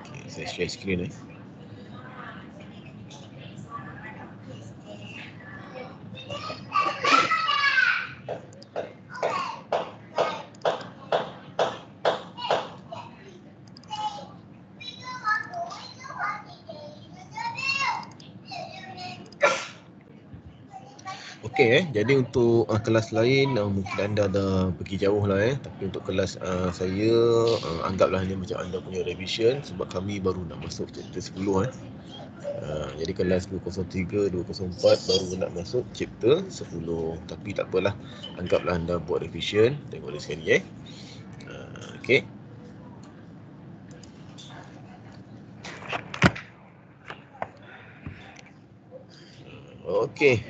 Okay, saya share screen eh. Okey jadi untuk kelas lain mungkin anda dah pergi jauh lah tapi untuk kelas saya anggaplah ni macam anda punya revision sebab kami baru nak masuk chapter 10 jadi kelas 203, 204 baru nak masuk chapter 10 tapi tak apalah, anggaplah anda buat revision, tengok dia sekali okey. Okey,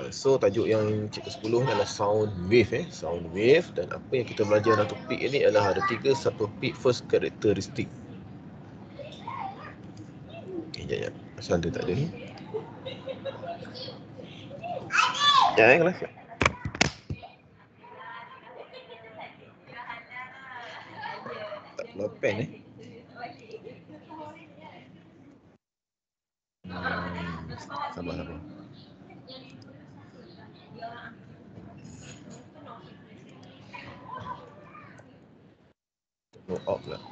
so tajuk yang chapter 10 adalah sound wave sound wave, dan apa yang kita belajar dalam topik ini adalah ada 3 subtopik. First, karakteristik. Sekejap, asal dia tak ada ni. Kelas. Tak keluar pen sabar. Go out lah.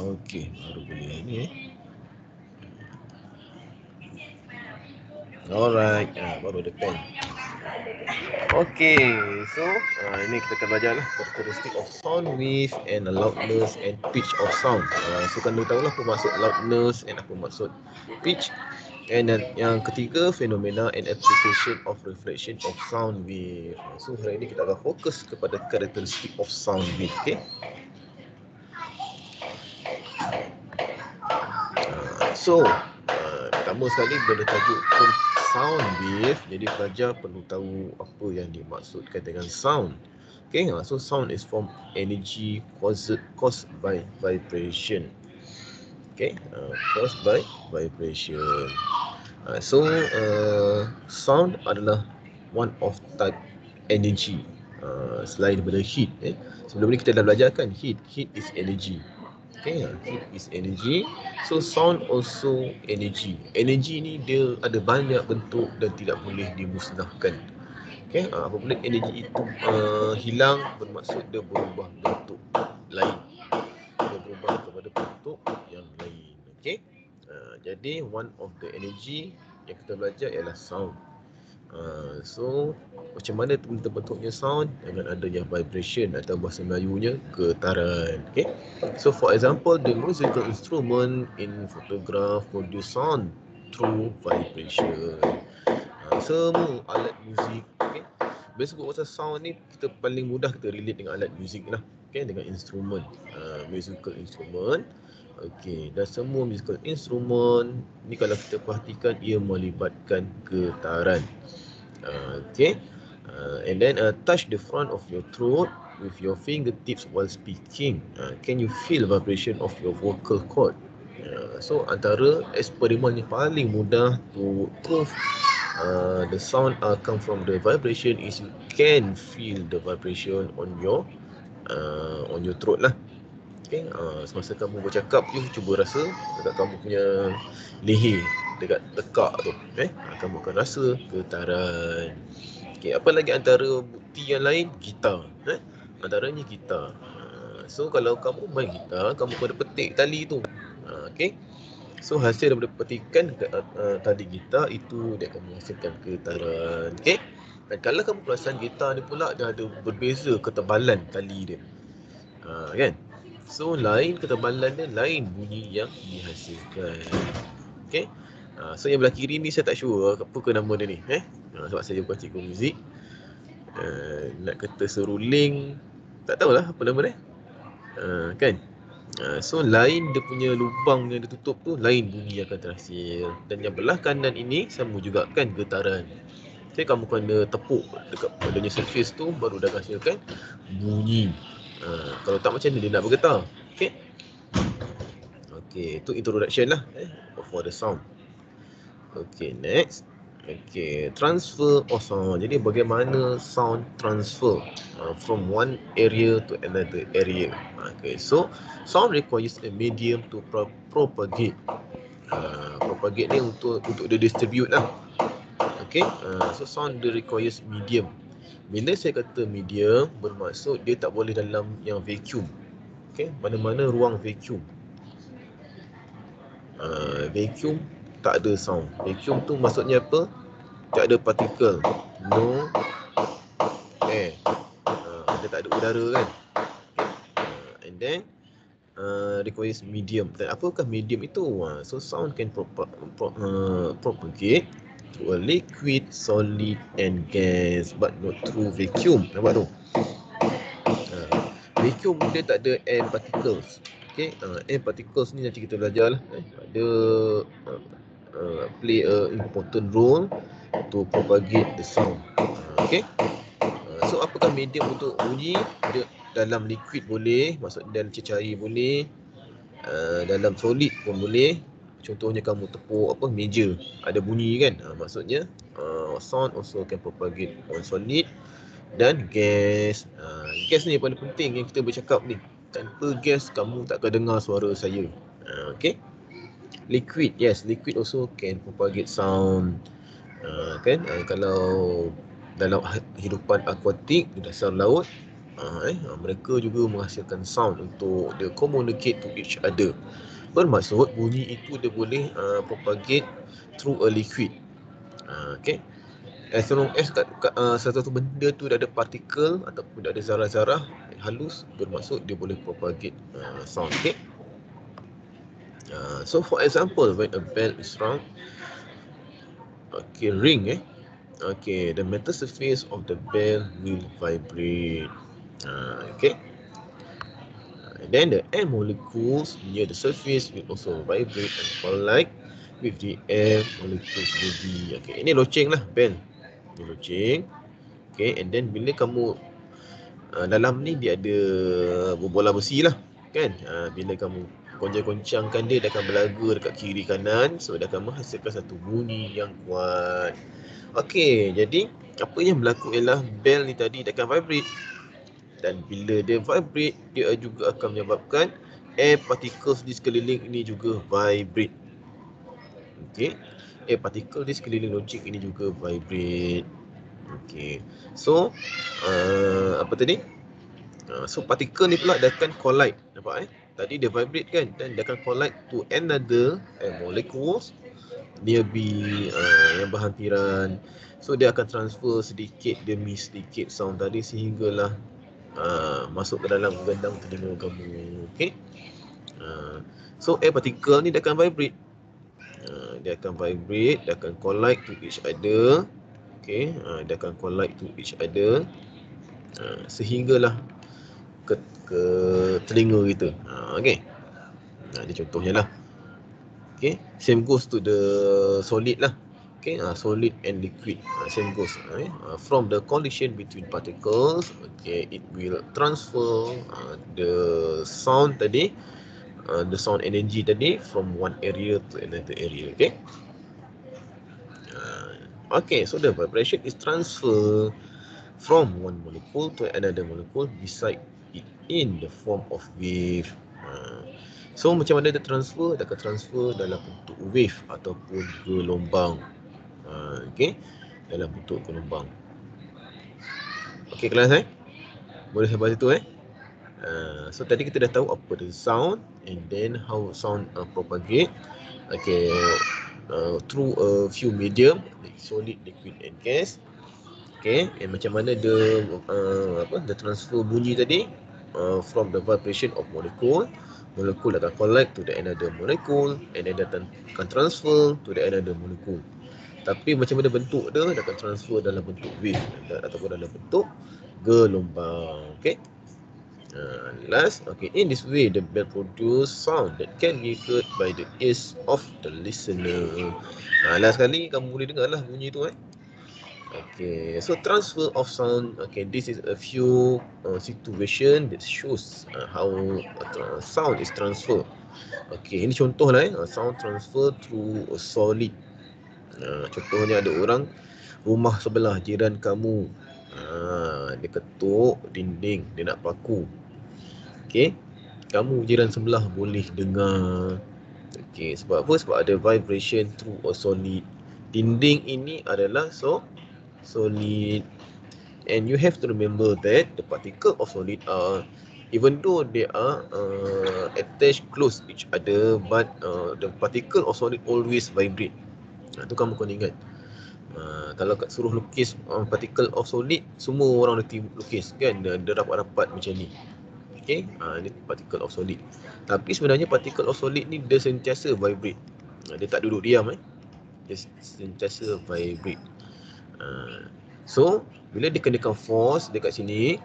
Okey, baru boleh ni Alright, baru ada pen. Okay, so ini kita akan belajar lah karakteristik of sound wave and loudness and pitch of sound. So kan tahu lah apa maksud loudness and apa maksud pitch. And then yang ketiga, fenomena and application of reflection of sound wave. So hari ini kita akan fokus kepada karakteristik of sound wave. Okay. So pertama sekali bila tajuk sound wave, jadi pelajar perlu tahu apa yang dimaksudkan dengan sound. Okay, so sound is from energy caused by vibration. Okay, caused by vibration. Sound adalah one of type energy selain daripada heat. Sebelum ni kita dah belajar kan, heat is energy. Okay, heat is energy. So sound also energy. Energy ni dia ada banyak bentuk dan tidak boleh dimusnahkan. Okay, apabila energi itu hilang, bermaksud dia berubah bentuk lain. Dia berubah kepada bentuk yang lain. Okay, jadi one of the energy yang kita belajar ialah sound. So macam mana bentuknya sound? Dengan adanya vibration atau bahasa Melayunya getaran. Okay, so for example, the musical instrument in photograph produce sound through vibration. Semua alat muzik, okay? Bila sebut pasal sound ni, kita paling mudah kita relate dengan alat muzik lah, okay? Dengan instrumen, musical instrument. Okay, dan semua musical instrument ni kalau kita perhatikan, ia melibatkan getaran. Okay, and then touch the front of your throat with your fingertips while speaking. Can you feel vibration of your vocal cord? So antara eksperimen yang paling mudah to prove the sound come from the vibration is you can feel the vibration on your throat lah. Okay, semasa kamu bercakap, you cuba rasa dekat kamu punya leher, dekat tekak tu, kamu akan rasa getaran. Okay, apa lagi antara bukti yang lain? Gitar, antaranya gitar. So kalau kamu main gitar, kamu kena petik tali tu. Okay, so hasil daripada petikan tali gitar itu dia akan menghasilkan getaran. Okay, dan kalau kamu perasan gitar ni pula dia ada berbeza ketebalan tali dia, kan? So lain ketebalan dia, lain bunyi yang dihasilkan. Okay, so yang belah kiri ni saya tak sure apa ke nama dia ni, sebab saya bukan cikgu muzik. Nak kata seruling, tak tahulah apa nama dia, kan? So lain dia punya lubang yang ditutup tu, lain bunyi yang akan terhasil. Dan yang belah kanan ini sama juga kan, getaran. Okay, kamu kena tepuk dekat padanya surface tu baru dah hasilkan bunyi. Kalau tak macam mana dia nak bergetar. Okay. Okay, itu introduction lah for the sound. Okay, next. Okay, transfer of sound. Jadi bagaimana sound transfer from one area to another area. Okay, so sound requires a medium to propagate. Propagate ni untuk dia distribute lah. Okay, so sound dia requires medium. Bila saya kata medium, bermaksud dia tak boleh dalam yang vacuum. Okay, mana-mana ruang vacuum. Vacuum tak ada sound. Vacuum tu maksudnya apa? Tak ada partikel, no air. Dia tak ada udara kan. And then requires medium. Dan apakah medium itu? So sound can propagate through a liquid, solid and gas, but not through vacuum. Nampak tu? Vacuum dia tak ada air particles. Okay, air particles ni nanti kita belajar lah. Ada play a important role to propagate the sound. Okay. So apakah medium untuk bunyi? Dia dalam liquid boleh, maksud dalam cecair boleh, dalam solid pun boleh. Contohnya kamu tepuk apa meja, ada bunyi kan? Maksudnya sound also can propagate on solid dan gas. Gas ni yang paling penting yang kita bercakap ni. Tanpa gas kamu tak akan dengar suara saya. Okay. Liquid, yes, liquid also can propagate sound. Kan? Kalau dalam hidupan akuatik di dasar laut, mereka juga menghasilkan sound untuk dia communicate to each other. Bermaksud bunyi itu dia boleh propagate through a liquid. Okay. As long as satu benda tu dah ada partikel ataupun dah ada zarah-zarah halus, bermaksud dia boleh propagate sound. Okay. So for example, when a bell is rung, okay, ring okay, the metal surface of the bell will vibrate. Okay. And then the air molecules near the surface will also vibrate and collide with the air molecules body. Okay, ini loceng lah bell. Ini loceng. Okay, and then bila kamu dalam ni dia ada bola besi lah kan. Bila kamu goncang-goncangkan dia akan berlaga dekat kiri kanan. So dia akan menghasilkan satu bunyi yang kuat. Okay, jadi apa yang berlaku ialah bell ni tadi dia akan vibrate. Dan bila dia vibrate, dia juga akan menyebabkan air particles di sekeliling ini juga vibrate. Okay, air particle di sekeliling loceng ini juga vibrate. Okay, so apa tadi? So particle ni pula dia akan collide. Nampak Tadi dia vibrate kan, dan dia akan collide to another air molecules nearby yang berhampiran. So dia akan transfer sedikit demi sedikit sound tadi sehinggalah masuk ke dalam gendang telinga kamu. Okay. So air particle ni dia akan vibrate. Dia akan vibrate, dia akan collide to each other. Okay, dia akan collide to each other sehinggalah ke telinga kita. Okay. Ini contohnya lah. Okay, same goes to the solid lah. Okay, solid and liquid, same goes. From the collision between particles, okay, it will transfer the sound tadi, the sound energy tadi from one area to another area. Okay. Okay, so the vibration is transfer from one molecule to another molecule beside it in the form of wave. So macam mana dia transfer? Dia akan transfer dalam bentuk wave ataupun gelombang. Okay, dalam bentuk gelombang. Okay kelas boleh sampai situ So tadi kita dah tahu apa the sound and then how sound propagate. Okay, through a few medium like solid, liquid and gas. Okay, and macam mana dia dia transfer bunyi tadi from the vibration of molecule. Molecule akan collide to the another molecule and then dia akan transfer to the another molecule. Tapi macam mana bentuk dia akan transfer dalam bentuk wave ataupun dalam bentuk gelombang. Okay. Last, okay, in this way the bell produce sound that can be heard by the ears of the listener. Last kali kamu boleh dengar lah bunyi tu Okay, so transfer of sound. Okay, this is a few situation that shows how sound is transferred. Okay, ini contoh lah sound transfer through a solid. Contohnya ada orang rumah sebelah jiran kamu, dia ketuk dinding, dia nak paku. Okay, kamu jiran sebelah boleh dengar. Okay, sebab apa? Sebab ada vibration through a solid. Dinding ini adalah solid, and you have to remember that the particle of solid are, even though they are attached close each other, but the particle of solid always vibrate. Itu kamu kena ingat. Kalau suruh lukis particle of solid, semua orang nanti lukis kan, dia rapat-rapat macam ni. Okay, ini particle of solid. Tapi sebenarnya particle of solid ni dia sentiasa vibrate. Dia tak duduk diam dia sentiasa vibrate. So bila dikenakan force dekat sini,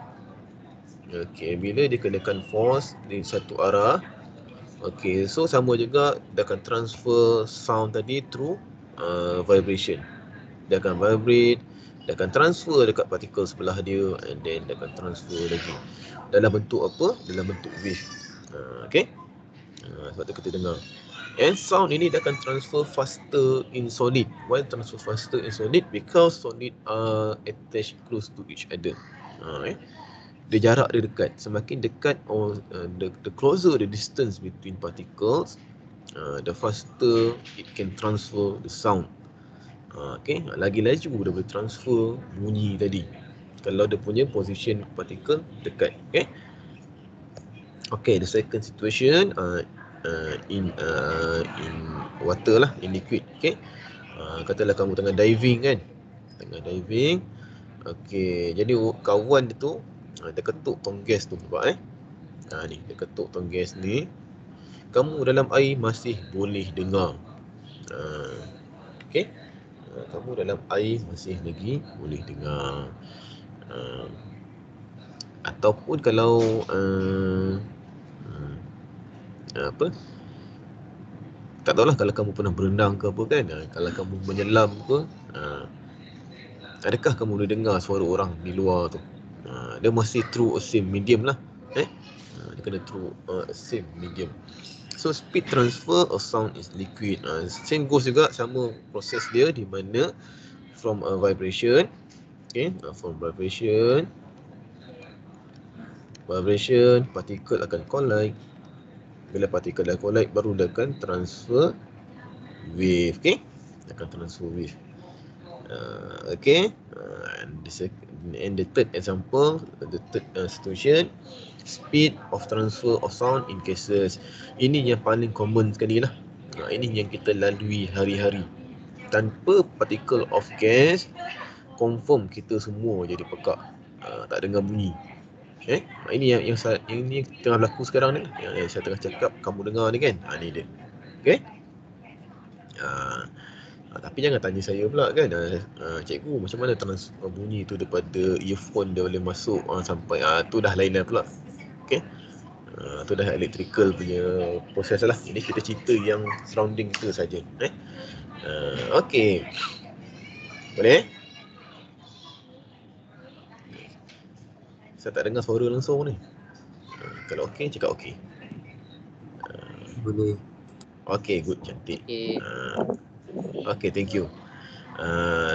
okay, bila dikenakan force di satu arah, okay, so sama juga dia akan transfer sound tadi through vibration. Dia akan vibrate, dia akan transfer dekat partikel sebelah dia, and then dia akan transfer lagi dalam bentuk apa? Dalam bentuk wave. Okay, sebab tu kita dengar. And sound ini dia akan transfer faster in solid. Why transfer faster in solid? Because solid are attached close to each other. Dia jarak dia dekat. Semakin dekat, or the closer the distance between particles, the faster it can transfer the sound. Okay, lagi laju dia boleh transfer bunyi tadi kalau dia punya position particle dekat. Okay, the second situation in water lah, in liquid. Okay, katalah kamu tengah diving kan, okay, jadi kawan dia tu dia ketuk tong gas tu, nampak ni dia ketuk tong gas ni, kamu dalam air masih boleh dengar. Okay, kamu dalam air masih lagi boleh dengar. Ataupun kalau tak tahulah kalau kamu pernah berenang ke apa kan, kalau kamu menyelam ke, adakah kamu boleh dengar suara orang di luar tu? Dia masih through a same medium lah. Dia kena through a same medium. So speed transfer of sound is liquid. Same goes juga, sama proses dia, di mana from a vibration, okay, from vibration particle akan collide. Bila particle dah collide, baru dia akan transfer wave. Okay, akan transfer wave. Okay, and the third example, the third situation, speed of transfer of sound in gases. Ini yang paling common sekali lah. Ini yang kita lalui hari-hari. Tanpa particle of gas, confirm kita semua jadi pekak, tak dengar bunyi. Okay, ini yang ini tengah berlaku sekarang ni, yang saya tengah cakap kamu dengar ni kan. Ni dia. Okay, tapi jangan tanya saya pula kan, cikgu macam mana transfer bunyi tu daripada earphone dia boleh masuk sampai, tu dah lain pula. Okay, tu dah electrical punya proses lah. Ini kita cerita yang surrounding kita saja. Okay, boleh? Saya tak dengar suara langsung ni. Kalau okey, cakap okey. Boleh. Okay, good, cantik. Okay. Okay, thank you.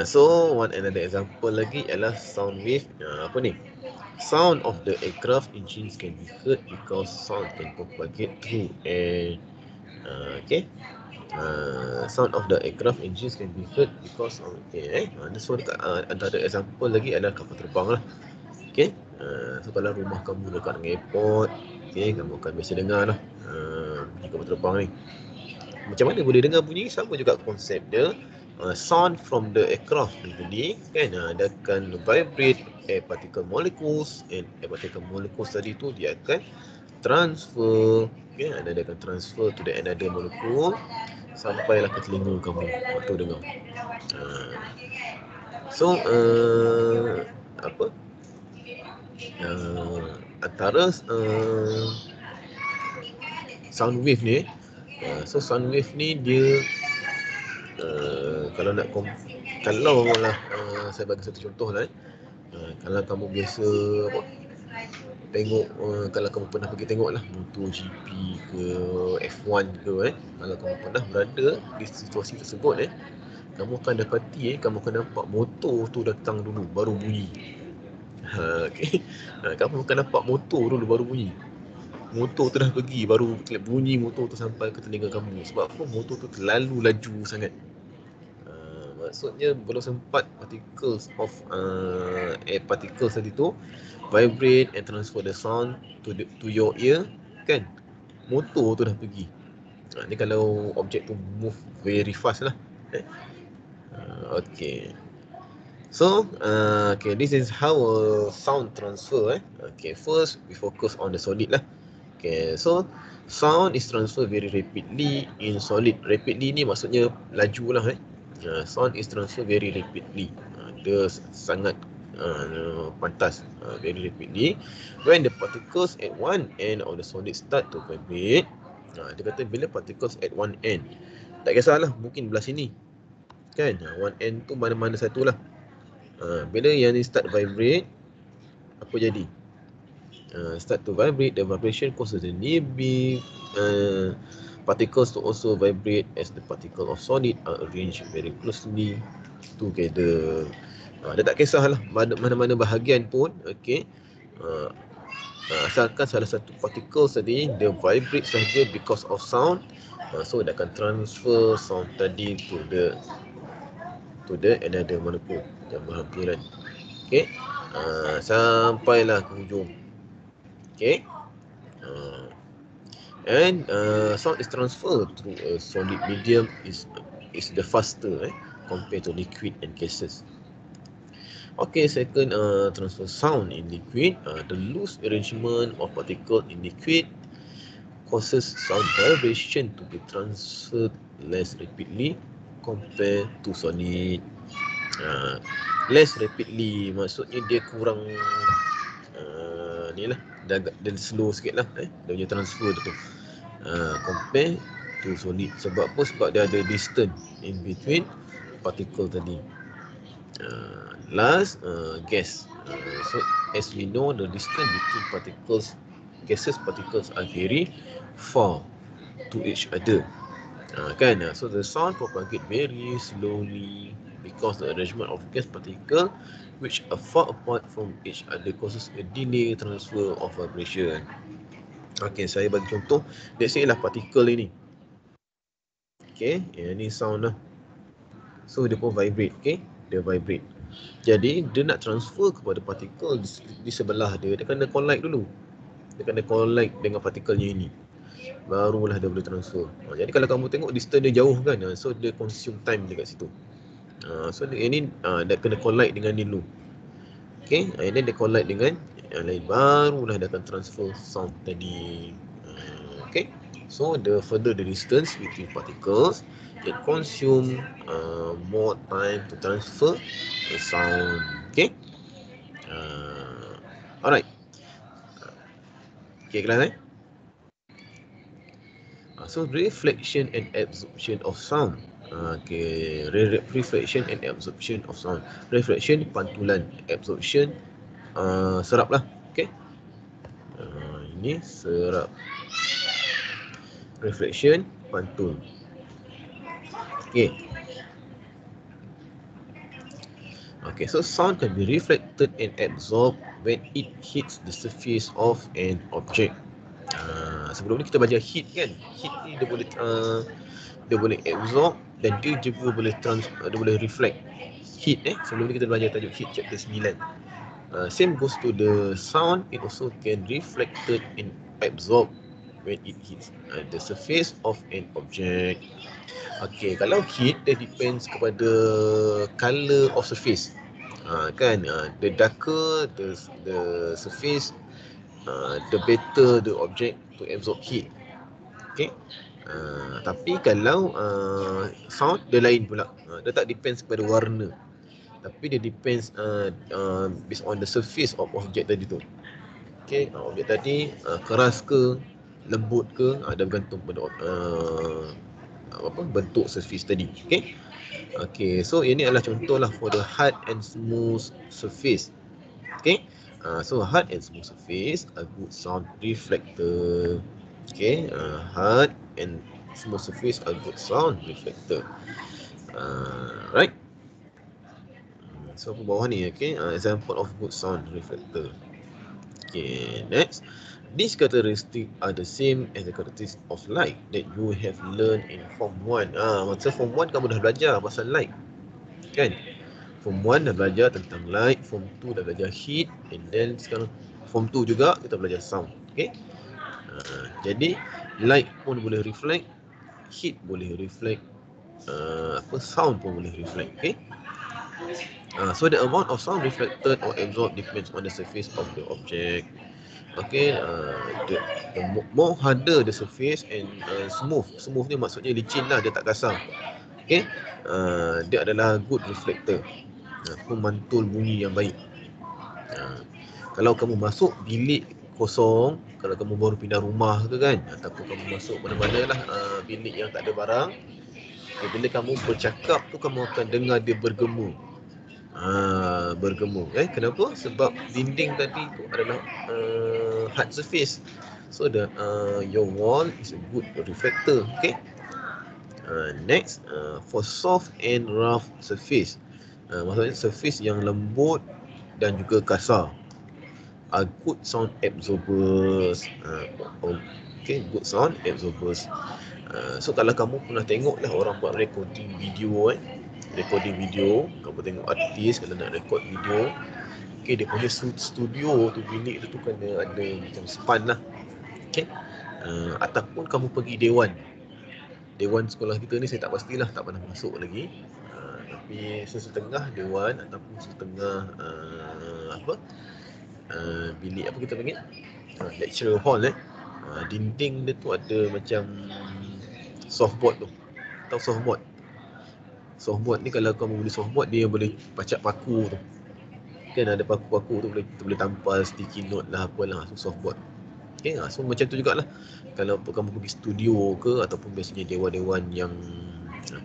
So one another example lagi ialah sound wave. Apa ni? Sound of the aircraft engines can be heard because sound can propagate through air. Okay. Sound of the aircraft engines can be heard because of this one, antara example lagi adalah kapal terbang lah. Okay. So kalau rumah kamu dekat dengan airport, okay, kamu akan biasa dengar lah bunyi kapal terbang ni. Macam mana boleh dengar bunyi? Sama juga konsep dia. Sound from the aircraft ni kan, dia akan vibrate air particle molecules, and air particle molecules tadi tu dia akan transfer, okay, dia akan transfer to the another molecule sampailah ke telinga kamu waktu dengar. So antara sound wave ni. So sound wave ni dia kalau lah saya bagi satu contoh lah. Kalau kamu biasa tengok, kalau kamu pernah pergi tengok lah MotoGP ke F1 ke, kalau kamu pernah berada di situasi tersebut, kamu akan dapati, kamu akan nampak motor tu datang dulu baru bunyi. Okay. Kamu akan nampak motor dulu baru bunyi. Motor tu dah pergi baru bunyi motor tu sampai ke telinga kamu. Sebab apa? Motor tu terlalu laju sangat. Maksudnya belum sempat particles of air particles tadi tu vibrate and transfer the sound to your ear, kan? Motor tu dah pergi. Ni kalau objek tu move very fast lah. Okay. So, okay, this is how sound transfer. Okay, first we focus on the solid lah. Okay, so sound is transferred very rapidly in solid. Rapidly ni maksudnya laju lah. Sound is transferred very rapidly. Dia sangat pantas, very rapidly. When the particles at one end of the solid start to vibrate. Dia kata bila particles at one end, tak kisahlah, mungkin belah sini, kan? One end tu mana-mana satu lah. Bila yang ni start vibrate, apa jadi? Start to vibrate, the vibration causes the nearby particles to also vibrate as the particle of solid are arranged very closely together. Dia tak kisahlah mana-mana bahagian pun, okay. Asalkan salah satu particle tadi dia vibrate saja because of sound, so dia akan transfer sound tadi to the another molecule, hampiran. Okay. Sampailah ke hujung. Okay. And sound is transferred through a solid medium is the faster compared to liquid and gases. Okay, second, transfer sound in liquid. The loose arrangement of particles in liquid causes sound vibration to be transferred less rapidly compared to solid. Less rapidly maksudnya dia kurang ni lah, dan slow sikit lah dia punya transfer tu compare to solid. Sebab apa? Sebab dia ada distance in between particle tadi. Last, gas. So as we know, the distance between gases particles are very far to each other, kan? So the sound propagate very slowly because the arrangement of gas particle which are far apart from each other causes a delay transfer of vibration. Okay, saya bagi contoh. Let's say lah particle ini. Okay, ini sound lah. So dia pun vibrate, okay? Dia vibrate. Jadi dia nak transfer kepada partikel di sebelah dia kena collide dulu. Dia kena collide dengan partikelnya ini, barulah dia boleh transfer. Jadi kalau kamu tengok distance dia jauh, kan? So dia consume time dekat situ. So ini dia kena collide dengan ni dulu. Okay, and then dia collide dengan yang lain, barulah dia akan transfer sound tadi. Okay, so the further the distance between particles, it consume more time to transfer the sound. Okay, alright. Okay, kelas so reflection and absorption of sound. Okay, reflection and absorption of sound. Reflection pantulan, absorption serap lah. Okay, ini serap. Reflection pantul. Okay. Okay, so sound can be reflected and absorbed when it hits the surface of an object. Sebelum ni kita belajar heat, kan? Heat ni dia boleh absorb dan dia juga boleh dia boleh reflect. Heat sebelum ni kita belajar tajuk heat chapter 9. Same goes to the sound. It also can reflected and absorb when it hits the surface of an object. Okay, kalau heat dia depends kepada color of surface, kan? The darker the surface, the better the object to absorb heat. Okay. Tapi kalau sound dia lain pula. Dia tak depends kepada warna, tapi dia depends based on the surface of object tadi tu. Okey, objek tadi keras ke, lembut ke, dah bergantung pada bentuk surface tadi. Okey. Okey, so ini adalah contoh lah for the hard and smooth surface. Okay, so hard and smooth surface, a good sound reflector. Okay, hard and smooth surface, a good sound reflector. Right. So apa bawah ni, okay, example of good sound reflector. Okay, next. These characteristics are the same as the characteristics of light that you have learned in Form 1. Masa Form 1 kamu dah belajar pasal light, kan? Form 1 dah belajar tentang light, Form 2 dah belajar heat, and then sekarang Form 2 juga kita belajar sound. Okay. Jadi light pun boleh reflect, heat boleh reflect, sound pun boleh reflect. Okay. So the amount of sound reflected or absorbed depends on the surface of the object. Okay, the more harder the surface and smooth ni maksudnya licin lah, dia tak kasar. Okay, dia adalah good reflector, pemantul bunyi yang baik. Kalau kamu masuk bilik kosong, kalau kamu baru pindah rumah ke kan, ataupun kamu masuk mana-mana lah bilik yang tak ada barang, bila kamu bercakap tu kamu akan dengar dia bergema. Bergema. Kenapa? Sebab dinding tadi tu adalah hard surface. So the your wall is a good reflector. Okay. Next, for soft and rough surface, maksudnya surface yang lembut dan juga kasar, good sound absorbers. Okay, good sound absorbers. So kalau kamu pernah tengok lah orang buat recording video, kamu tengok artis kalau nak record video, okay, dia punya studio tu, bilik tu kena ada macam span lah. Okay. Ataupun kamu pergi dewan sekolah kita ni, saya tak pastilah, tak pernah masuk lagi, tapi sesetengah dewan ataupun setengah bilik apa kita panggil, lecture hall, dinding dia tu ada macam softboard tu. Tahu softboard? Softboard ni kalau kamu beli softboard, dia boleh pacak paku tu. Kan ada paku-paku tu, boleh tampal sticky note lah, apalah, so softboard. Okay, so macam tu jugalah kalau kamu pergi studio ke, ataupun biasanya dewan-dewan yang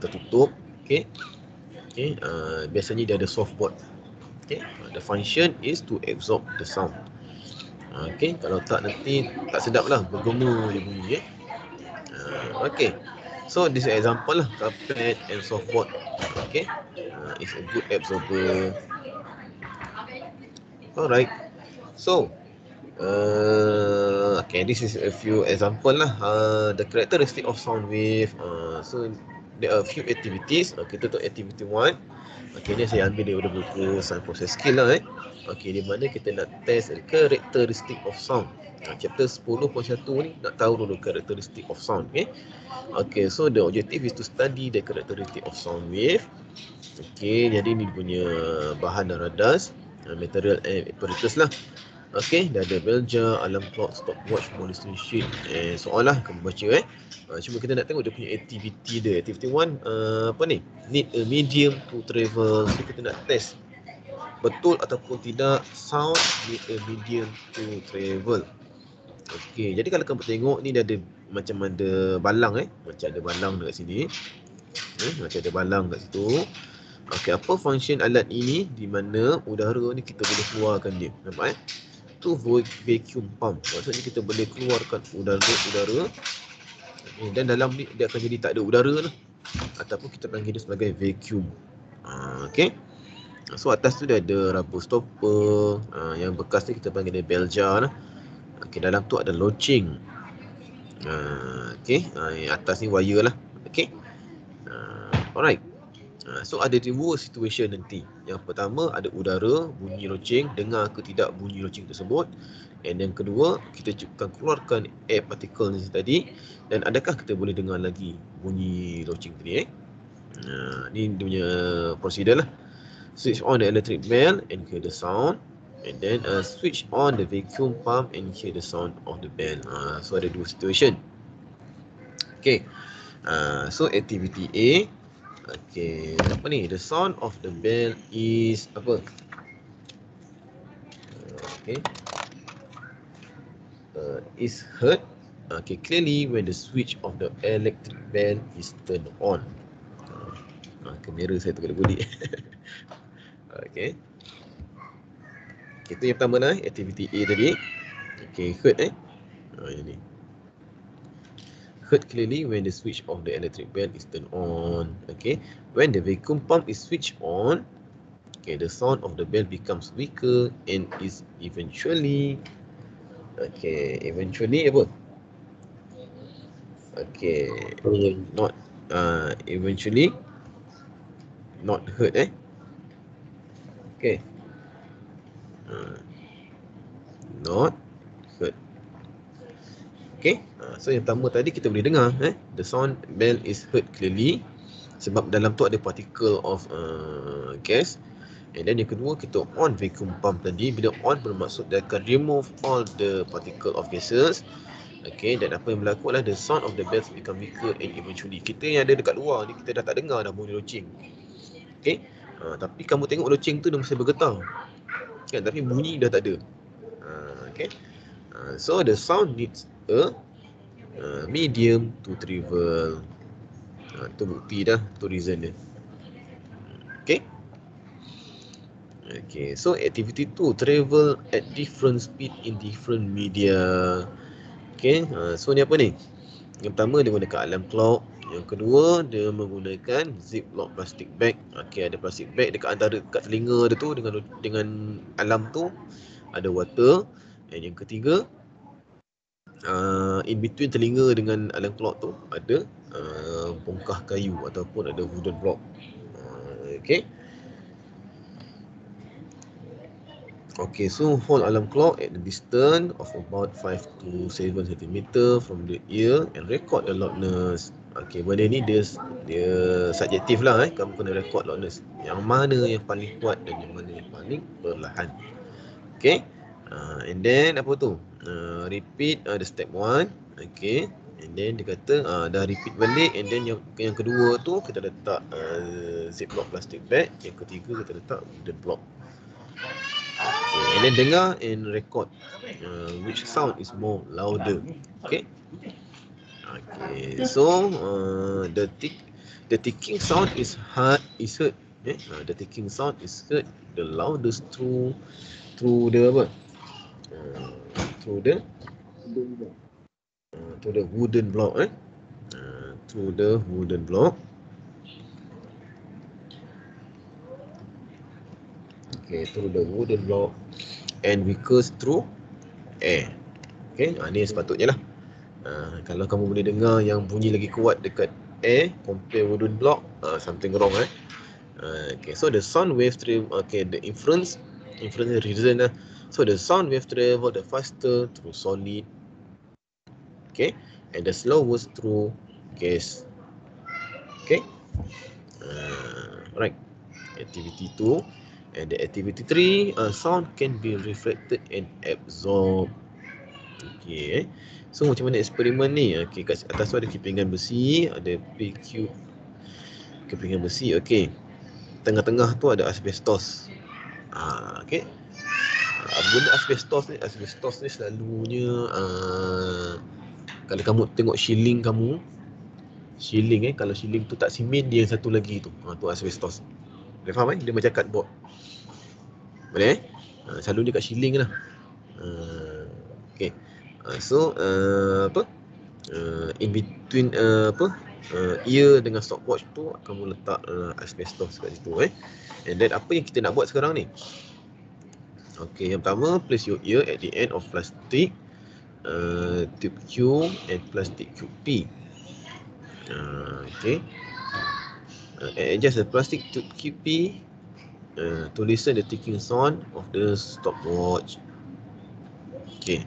tertutup. Okay, biasanya dia ada softboard. Okay, the function is to absorb the sound. Okay, kalau tak nanti tak sedap lah, bergema je bunyi. Okay, so this is example lah, carpet and softboard. Okay, it's a good absorber. Alright, so okay, this is a few example lah. The characteristic of sound wave. So there are a few activities. Kita tu activity 1. Okay, ni saya ambil daripada buku Sound Process Skill lah. Okay, di mana kita nak test characteristic of sound. Chapter 10.1 ni nak tahu dulu characteristic of sound. Okay, so the objective is to study the characteristic of sound wave. Okay, jadi ni punya bahan dan radas, material and apparatus lah. Okay, dah ada bell jar, alarm clock, stopwatch, monitoring sheet, soalan kamu baca. Cuma kita nak tengok dia punya activity dia. Activity 1, need a medium to travel. So kita nak test betul ataupun tidak sound need a medium to travel. Okay, jadi kalau kamu tengok ni dia ada macam ada balang, macam ada balang dekat sini. Macam ada balang kat situ. Okay, apa function alat ini di mana udara ni kita boleh keluarkan dia. Nampak tu vacuum pump. Maksudnya kita boleh keluarkan udara dan dalam ni dia akan jadi tak ada udara lah, ataupun kita panggil dia sebagai vacuum. Okay, so atas tu dia ada rubber stopper, yang bekas ni kita panggil dia bell jar lah. Okay, dalam tu ada loceng. Okay, atas ni wire lah. Okay, alright. So ada dua situation nanti. Yang pertama ada udara, bunyi loceng, dengar ke tidak bunyi loceng tersebut. And yang kedua, kita akan keluarkan air particle ni tadi, dan adakah kita boleh dengar lagi bunyi loceng tadi. Ni dia punya prosedur lah. Switch on the electric bell and hear the sound, and then switch on the vacuum pump and hear the sound of the bell. So ada dua situation. Okay, so activity A. Okay, apa ni? The sound of the bell is apa? Okay. is heard clearly when the switch of the electric bell is turned on. Kamera saya tergolek-golek. Okay. Itu yang pertama lah, activity A tadi. Okay, heard ini. Heard clearly when the switch of the electric bell is turned on. Okay, when the vacuum pump is switched on, okay, the sound of the bell becomes weaker and is eventually, eventually apa? Okay, not eventually not heard Okay, not heard. Okay, so yang pertama tadi kita boleh dengar the sound bell is heard clearly sebab dalam tu ada particle of gas. And then yang kedua, kita on vacuum pump tadi. Bila on bermaksud dia akan remove all the particle of gases. Okay, dan apa yang berlaku adalah the sound of the bells become weaker and eventually. Kita yang ada dekat luar ni, kita dah tak dengar dah bunyi loceng. Okay, tapi kamu tengok loceng tu dia masih bergetar kan, tapi bunyi dah tak ada. Okay, so the sound needs a medium to travel. Itu bukti dah, tu reason dia. Okay. Okay, so activity 2, travel at different speed in different media. Okay, so ni apa ni? Yang pertama dia menggunakan alarm clock. Yang kedua dia menggunakan ziplock plastic bag. Okay, ada plastic bag dekat antara dekat telinga dia tu dengan alarm tu ada water. Dan yang ketiga, in between telinga dengan alarm clock tu ada bongkah kayu ataupun ada wooden block. Okay. Okay, so hold alarm clock at the distance of about 5 to 7 cm from the ear and record the loudness. Okay, benda ni dia subjektif lah kamu kena record loudness. Yang mana yang paling kuat dan yang mana yang paling perlahan. Okay, and then apa tu? Repeat the step 1. Okay, and then dia kata dah repeat balik, and then yang kedua tu kita letak ziplock plastic bag. Yang ketiga kita letak wooden block. Okay, and then dengar and record which sound is more louder. Okay. Okay, so the ticking sound is heard. The ticking sound is heard the loudest through the apa? Through the wooden block. Through the wooden block. Okay, through the wooden block and weakest through air. Okay, ni sepatutnya lah. Kalau kamu boleh dengar yang bunyi lagi kuat dekat air compare wooden block, something wrong. Okay, so the sound wave travel. Okay, the inference reason lah. So the sound wave travel the faster through solid. Okay, and the slowest through gas. Okay. Right. Activity 2. And the activity 3, sound can be reflected and absorbed. Okay. So macam mana eksperimen ni? Okay, kat atas tu ada kepingan besi, ada PQ kepingan besi. Okay, tengah-tengah tu ada asbestos. Okay. Benda asbestos ni selalunya kalau kamu tengok shilling kamu, kalau shilling tu tak simen, dia satu lagi tu, tu asbestos. Dia faham dia macam cardboard. Boleh selalu dia kat shilling lah. Okay. So in between ear dengan stopwatch tu kamu letak asbestos kat situ. And then apa yang kita nak buat sekarang ni? Okay, yang pertama, place your ear at the end of plastic tube Q and plastic tube P. Okay. Adjust the plastic tube P to listen the ticking sound of the stopwatch. Okay.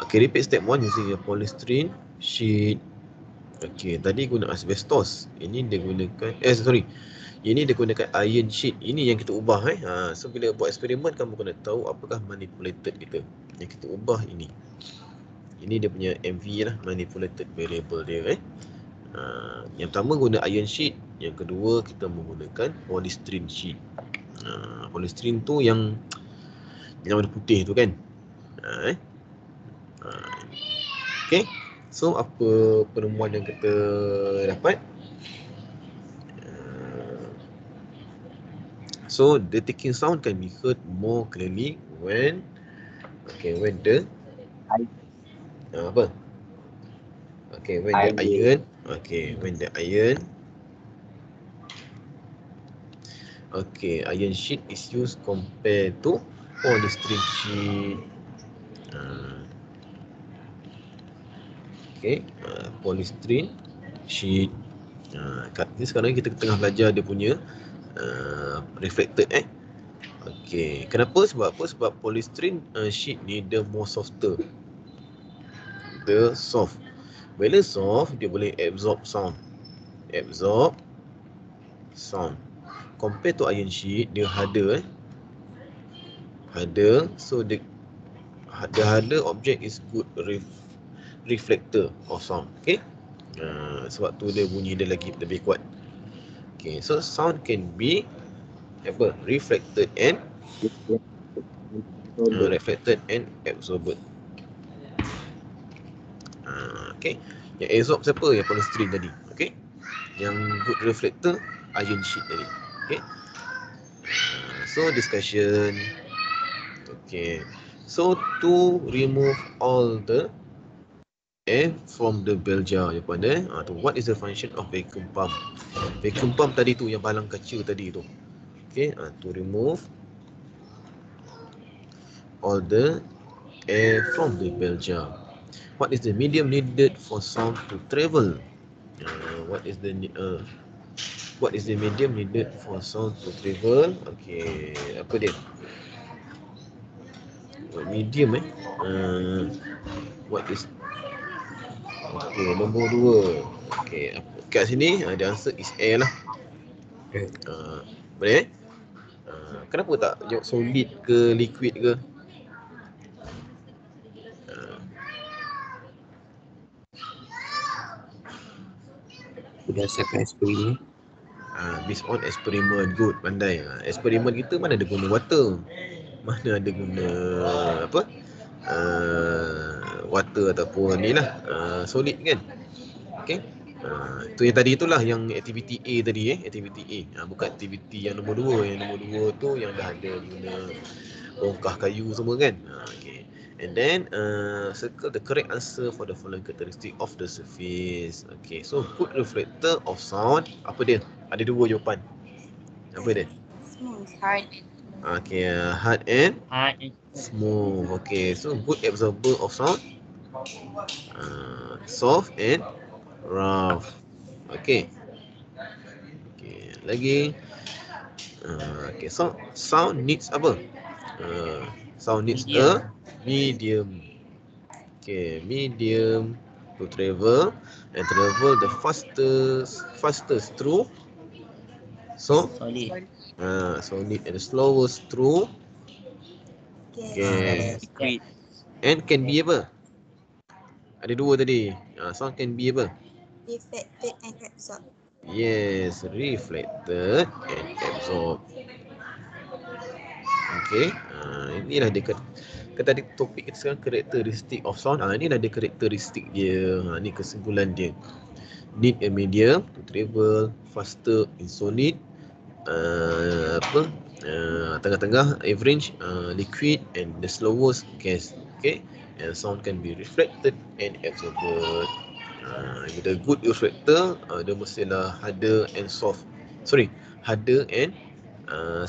Okay, repeat step 1 using a polystyrene sheet. Okay, tadi guna asbestos. Ini dia gunakan ini dia gunakan iron sheet. Ini yang kita ubah. So bila buat eksperimen, kamu kena tahu apakah manipulated kita. Yang kita ubah ini. Ini dia punya MV lah, manipulated variable dia. Yang pertama guna iron sheet, yang kedua kita menggunakan polystyrene sheet. Polystyrene tu yang yang warna putih tu kan. Okay. So apa penemuan yang kita dapat? So the ticking sound can be heard more clearly when the apa? When the iron iron sheet is used compared to polystyrene sheet. Polystyrene sheet. Kat ni sekarang kita tengah belajar dia punya reflected kenapa? Sebab apa? Sebab polystyrene sheet ni dia more softer. Dia soft. Bila soft, dia boleh absorb sound. Compared to iron sheet, dia harder. So the harder object is good reflector of sound. Sebab tu dia bunyi dia lagi lebih kuat. So sound can be reflected and absorbed. Yang absorb siapa? Yang polystyrene tadi. Yang good reflector iron sheet tadi. So discussion. So to remove all the air from the bell jar, what is the function of vacuum pump? Vacuum pump tadi tu yang balang kaca tadi tu. To remove all the air from the bell jar. What is the medium needed for sound to travel? What is the medium needed for sound to travel? Apa dia? Medium what is nombor 2. Kat sini the answer is air lah. Boleh kenapa tak jawab solid ke liquid ke? Berdasarkan eksperimen. Based on experiment. Good, pandai. Eksperimen kita mana ada guna water, mana ada guna water ataupun ni lah solid kan. Tu yang tadi itulah yang aktiviti A tadi aktiviti A. Bukan aktiviti yang nombor 2. Yang nombor 2 tu yang dah ada guna bongkah kayu semua kan. And then circle the correct answer for the following characteristic of the surface. So good reflector of sound, apa dia? Ada 2 jawapan. Apa dia? Smooth, hard. Hard and smooth. So good absorber of sound, soft and rough. Lagi. So sound needs apa? Sound needs a medium. Medium to travel and travel the fastest through. So Solid. solid and the slowest through gas. And can be apa? Ada 2 tadi. Sound can be apa? Reflected and absorbed. Yes, reflected and absorbed. Inilah dia tadi topik kita sekarang, karakteristik of sound. Inilah dia karakteristik dia. Ni kesimpulan dia. Need a medium to travel faster in solid. Tengah-tengah average liquid and the slowest gas. And sound can be reflected and absorbed. With a good reflector, dia mestilah harder and soft. Harder and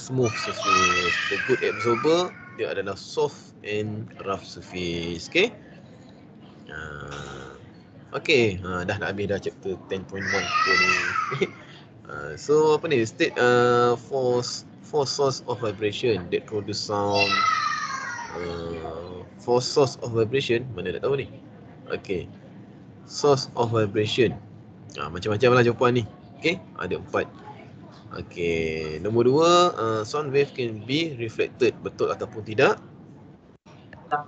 smooth surface. The good absorber, dia adalah soft and rough surface. Dah nak habis dah chapter 10.1 ni. So apa ni? State four source of vibration that produce sound. Four source of vibration, mana nak tahu ni? Source of vibration. Macam-macam lah jawapan ni. Ada 4. Nombor 2, sound wave can be reflected. Betul ataupun tidak?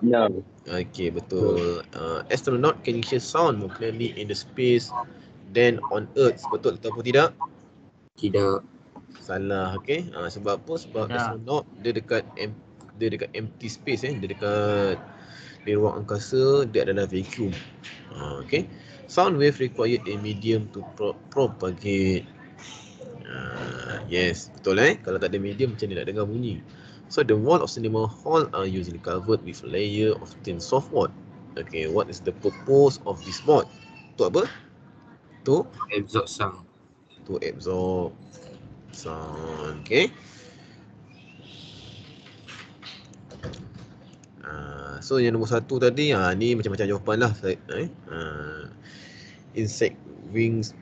No. Betul. Astronaut can hear sound more clearly in the space than on Earth. Betul ataupun tidak? Tidak. Salah. Sebab apa? Sebab astronaut dia dekat dia dekat empty space, dia dekat di ruang angkasa, dia adalah vacuum. Okay. Sound wave require a medium to propagate. Yes, betul Kalau tak ada medium macam mana nak dengar bunyi? So the wall of cinema hall are usually covered with a layer of thin softboard. Okay, what is the purpose of this board? To apa? To Absorb sound. absorb sound. Okay. So yang nombor 1 tadi, ni macam-macam jawapan lah. Insect wings,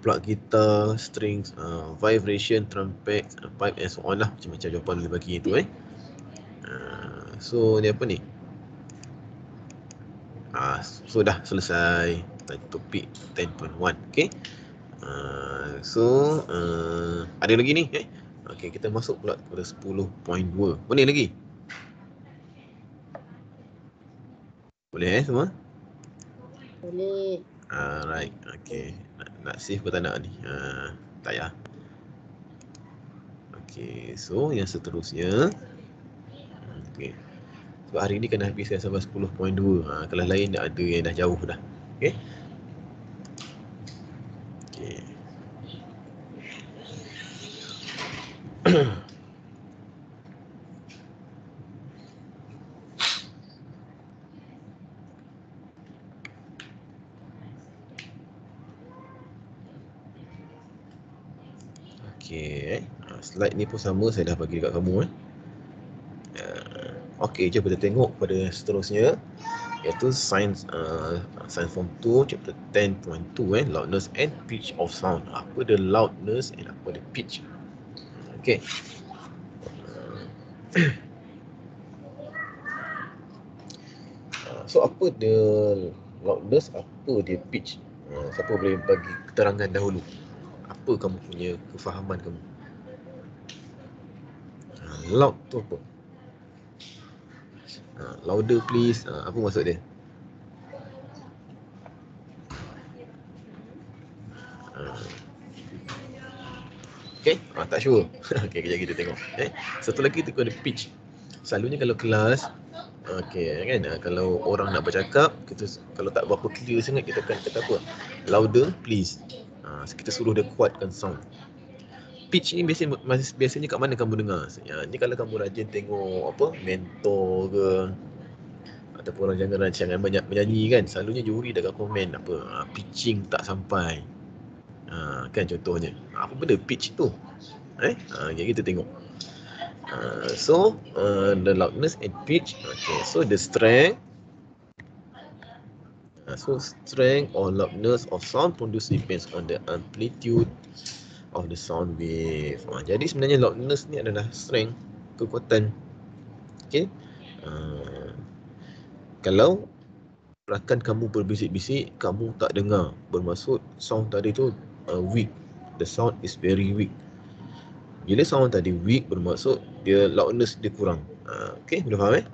plug guitar, strings, vibration, trumpet, pipe and so on lah. Macam-macam jawapan boleh bagi itu So ni apa ni? So dah selesai topik 10.1. Okay. So ada lagi ni Okay, kita masuk pula kepada 10.2. Boleh lagi? Boleh semua? Boleh. Right, okay. Nak save ke tak nak ni? Tak payah. Okay, so yang seterusnya. Okay. Sebab hari ni kena habiskan sampai 10.2. Kalau lain ada yang dah jauh dah. Okay. Okay. Okay, slide ni pun sama, saya dah bagi dekat kamu Okay, jom kita tengok pada seterusnya, iaitu Science Form 2 Chapter 10.2 Loudness and Pitch of Sound. Apa the loudness and apa the pitch? Okay. So apa the loudness, apa dia pitch? Siapa boleh bagi keterangan dahulu? Apa kamu punya kefahaman kamu? Loud tu apa? Louder please, apa maksud dia? Okay, tak sure. Okay, kejap kita tengok. Satu lagi tu ada pitch. Selalunya kalau kelas, okay kan, kalau orang nak bercakap, kita kalau tak berapa clear sangat, kita akan kata apa? Louder please. Kita suruh dia kuatkan sound. Pitch ni biasanya kat mana kamu dengar? Ni kalau kamu rajin tengok apa, mentor ke, ataupun orang jangan banyak menyanyi kan, selalunya juri dah komen apa, pitching tak sampai. Kan contohnya. Apa benda pitch tu? Yang kita tengok. So the loudness and pitch. Okay, so the strength. So strength or loudness of sound produced depends on the amplitude of the sound wave. Jadi sebenarnya loudness ni adalah strength, kekuatan. Okay. Kalau rakan kamu berbisik-bisik, kamu tak dengar, bermaksud sound tadi tu weak. The sound is very weak. Bila sound tadi weak, bermaksud dia loudness dia kurang. Okay, boleh faham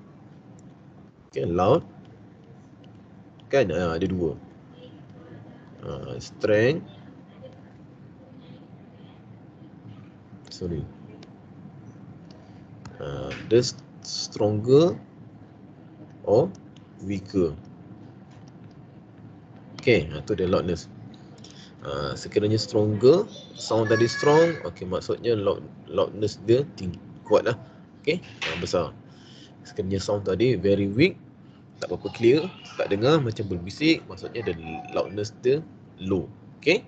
Okay, loud kan ada dua. Strength. The stronger or weaker. Okay, tu dia loudness. Sekiranya stronger, sound tadi strong, okay, maksudnya loudness dia tinggi, kuat lah. Okay, besar. Sekiranya sound tadi very weak, tak berapa clear, tak dengar, macam berbisik, maksudnya the loudness dia low. Okay,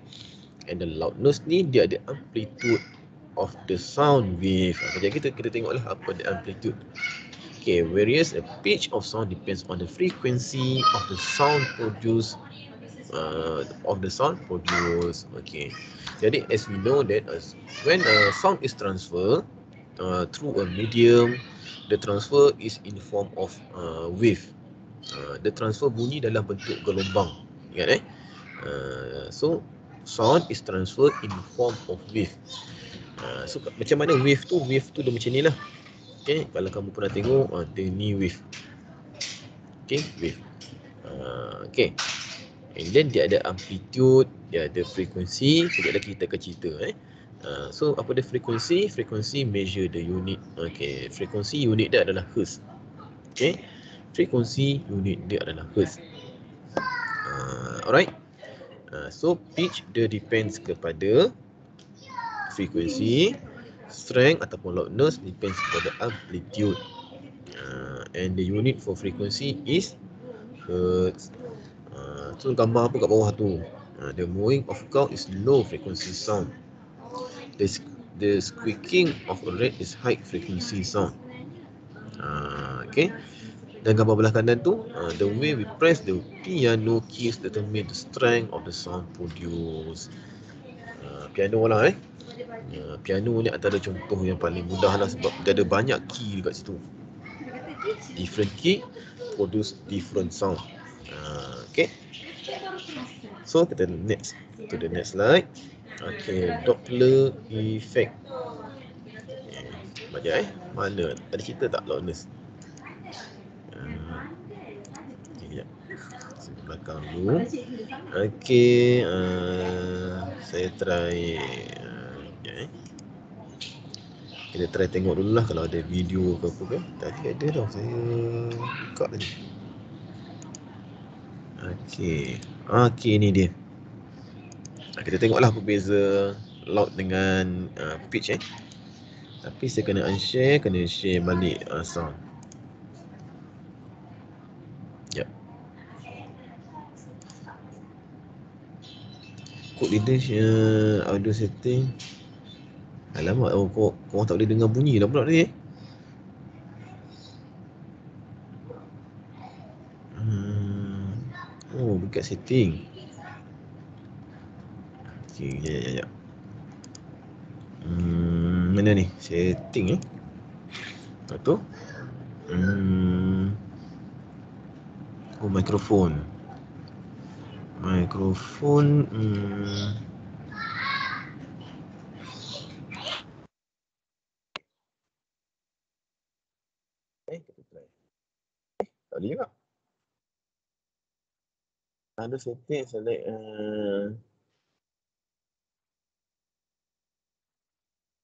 and the loudness ni dia ada amplitude of the sound wave. Jadi kita tengoklah apa the amplitude. Okay, whereas the pitch of sound depends on the frequency of the sound produced. Okay, jadi as we know that when a sound is transferred through a medium, the transfer is in form of wave. The transfer bunyi dalam bentuk gelombang. Ingat so sound is transferred in form of wave. So macam mana wave tu? Wave tu dia macam ni lah. Okay, kalau kamu pernah tengok dia ni wave. Okay, wave. Okay, and then dia ada amplitude, dia ada frekuensi. Sekejap lagi kita akan cerita So apa dia frekuensi? Frekuensi measure the unit. Okay, frekuensi unit dia adalah hertz. Okay, frekuensi unit dia adalah hertz. Alright. So pitch dia depends kepada frekuensi, strength ataupun loudness depends kepada amplitude. And the unit for frequency is hertz. So gambar apa kat bawah tu? The mooing of cow is low frequency sound. The squeaking of a rat is high frequency sound. Okay. Dan gambar belah kanan tu, the way we press the piano keys determine the strength of the sound produced. Piano lah piano ni antara contoh yang paling mudah lah sebab dia ada banyak key dekat situ. Different key produce different sound. Okay. So kita next to the next slide. Okay, Doppler effect. Baca mana? Ada cerita tak loudness? Okay, sekejap. Sini belakang dulu. Okay, saya try. Kita try tengok dulu lah kalau ada video ke apa ke. Tadi ada tau, saya buka tadi. Okay, ni dia. Kita tengoklah apa beza loud dengan pitch Tapi saya kena unshare, kena share balik sound. Sekejap. Code leader audio setting. Alamak, kau tak boleh dengar bunyi dah pula tadi dekat setting. Okay, sekejap. Mana ni? Setting Lepas tu mikrofon. Kita try. Tak boleh juga. Ada setting select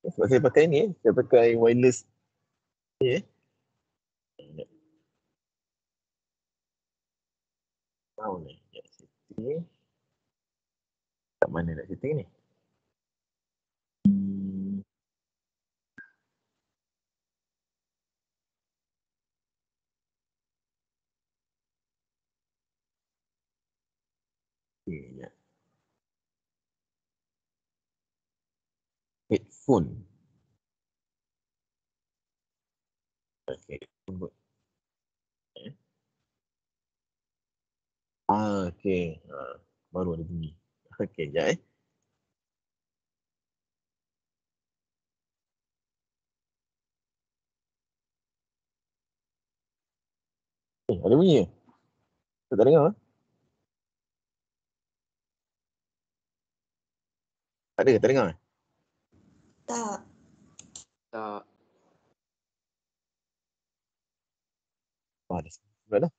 sebab saya pakai ni saya pakai wireless ni sound ni. Setting. Kat mana nak setting ni? Okay, headphone. Okay. Okay. Baru ada bunyi. Okay, sekejap ada bunyi ke? Saya tak dengar. Tak ada, tak dengar? Tak. Dah sebab dah.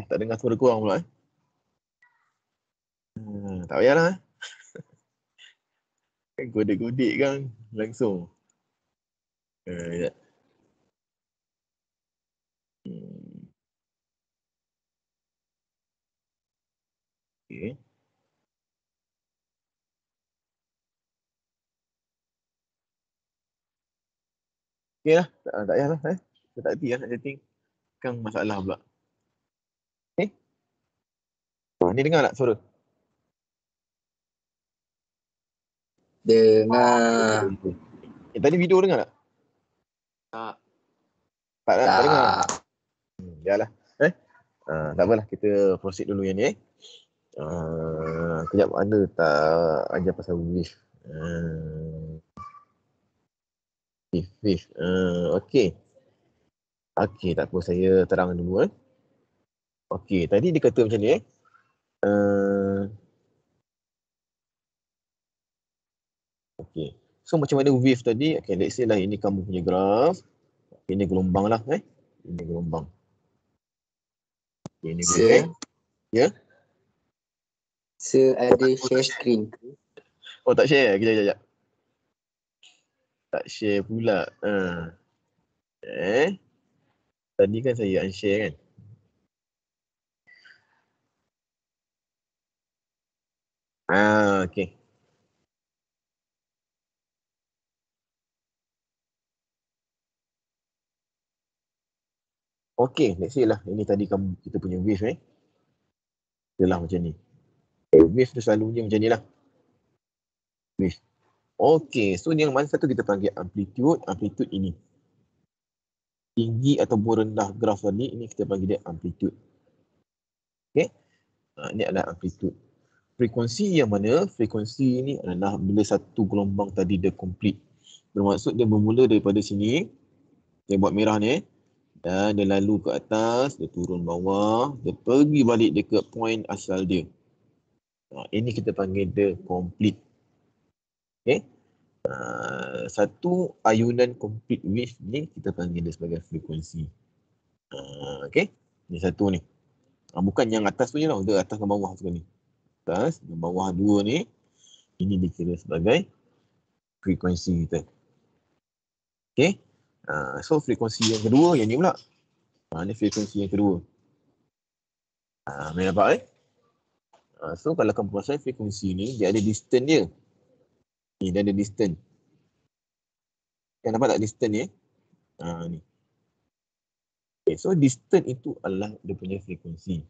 Tak dengar suara korang pula tak payahlah kan godek-godek kan langsung. Sekejap. Okay. Okay lah, tak payahlah saya tak kerti nak setting kan masalah pula. Okay. Ni dengar tak suara? Dengar. Tadi video dengar tak? Tak dengar. Yalah. Tak apalah, kita proceed dulu yang ni kejap ada tak ajar pasal wave. Wave. Okay. Okay, tak apa, saya terang dulu Okay, tadi dia kata macam ni Okay. So macam mana wave tadi? Okay, let's say lah ini kamu punya graf. Ini gelombang lah Ini gelombang. Okay, ni Sir. wave Ya. Sir ada share screen. Oh tak share, kejap. Tak share pula. Tadi kan saya unshare kan. Okay. Okay, let's say lah. Ini tadi kita punya wave Itulah macam ni. Wave tu selalunya macam ni lah. Wave. Okay, so yang mana satu kita panggil amplitude. Amplitude ini. Tinggi ataupun rendah graf tadi, ini kita panggil dia amplitude. Okay. Ini adalah amplitude. Frekuensi yang mana? Frekuensi ini adalah bila satu gelombang tadi dia complete. Bermaksud dia bermula daripada sini. Saya buat merah ni. Dan dia lalu ke atas, dia turun bawah, dia pergi balik dekat point asal dia. Ini kita panggil dia complete. Okay. Satu ayunan complete wave ni kita panggil dia sebagai frekuensi. Okay. Ini satu ni. Bukan yang atas tu je lah. Dia atas dan bawah tu ni. Atas dan bawah dua ni. Ini dikira sebagai frekuensi kita. Okay. So frekuensi yang kedua yang ni pula. Ini frekuensi yang kedua. Boleh nampak so kalau kamu perasan frekuensi ni, dia ada distance dia. Ni dia ada distance. Kan nampak tak distance ni? Ni. Okay, so distance itu adalah dia punya frekuensi.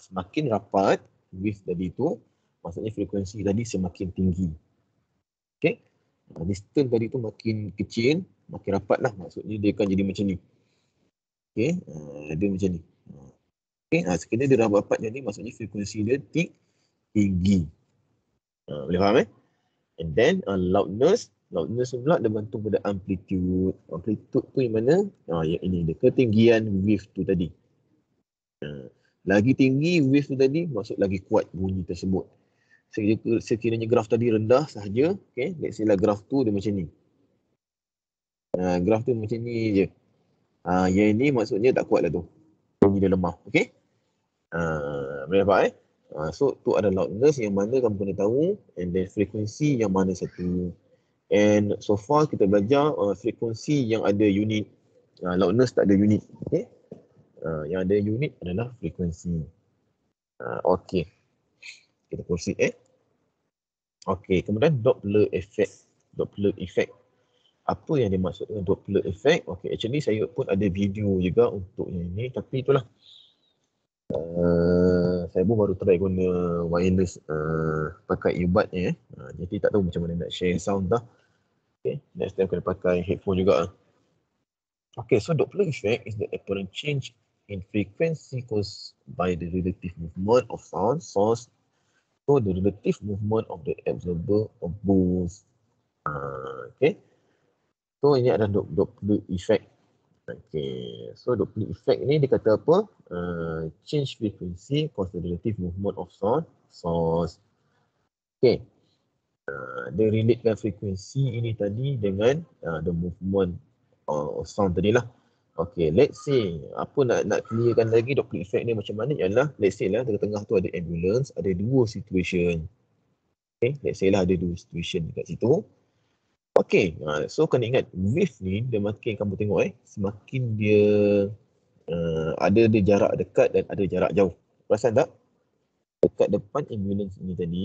Semakin rapat wave tadi tu, maksudnya frekuensi tadi semakin tinggi. Okay. Distance tadi tu makin kecil, makin rapat lah. Maksudnya dia akan jadi macam ni. Okay. Dia macam ni. Okay. Sekiranya dia rapat jadi, maksudnya frekuensi dia tinggi. Boleh faham And then loudness pula dia bergantung pada amplitude. Amplitude tu yang mana? Yang ini dia, ketinggian wave tu tadi. Lagi tinggi wave tu tadi, maksud lagi kuat bunyi tersebut. Sekiranya graf tadi rendah sahaja, okay, let's say lah graf tu dia macam ni. Graf tu macam ni je. Yang ini maksudnya tak kuat lah tu. Bunyi dia lemah, okay? Boleh nampak so tu ada loudness yang mana kamu kena tahu, and then frekuensi yang mana satu. And so far kita belajar frekuensi yang ada unit. Loudness tak ada unit, okay? Yang ada unit adalah frekuensi. Okay. Kita proceed Okay, kemudian Doppler effect. Doppler effect. Apa yang dimaksud dengan Doppler effect? Okay, actually saya pun ada video juga untuk yang ini, tapi itulah. Saya pun baru try guna wireless pakai earbud ni jadi tak tahu macam mana nak share sound dah. Okay, next time kena pakai headphone juga. Okay, so Doppler effect is the apparent change in frequency caused by the relative movement of sound source to the relative movement of the absorber of both. Okay, so ini adalah Doppler effect. Okay, so Doppler effect ni dia kata apa? Change frequency cause the relative movement of sound source. Okay, dia relatekan frekuensi ini tadi dengan the movement of sound tadi lah. Okay, let's say apa nak clearkan lagi Doppler effect ni macam mana ialah, let's say lah tengah-tengah tu ada ambulance, ada dua situation. Okay, let's say lah ada dua situation dekat situ. Okay, so kena ingat wave ni dia makin kamu tengok semakin dia ada dia jarak dekat dan ada jarak jauh. Perasan tak? Dekat depan ambulance ini tadi,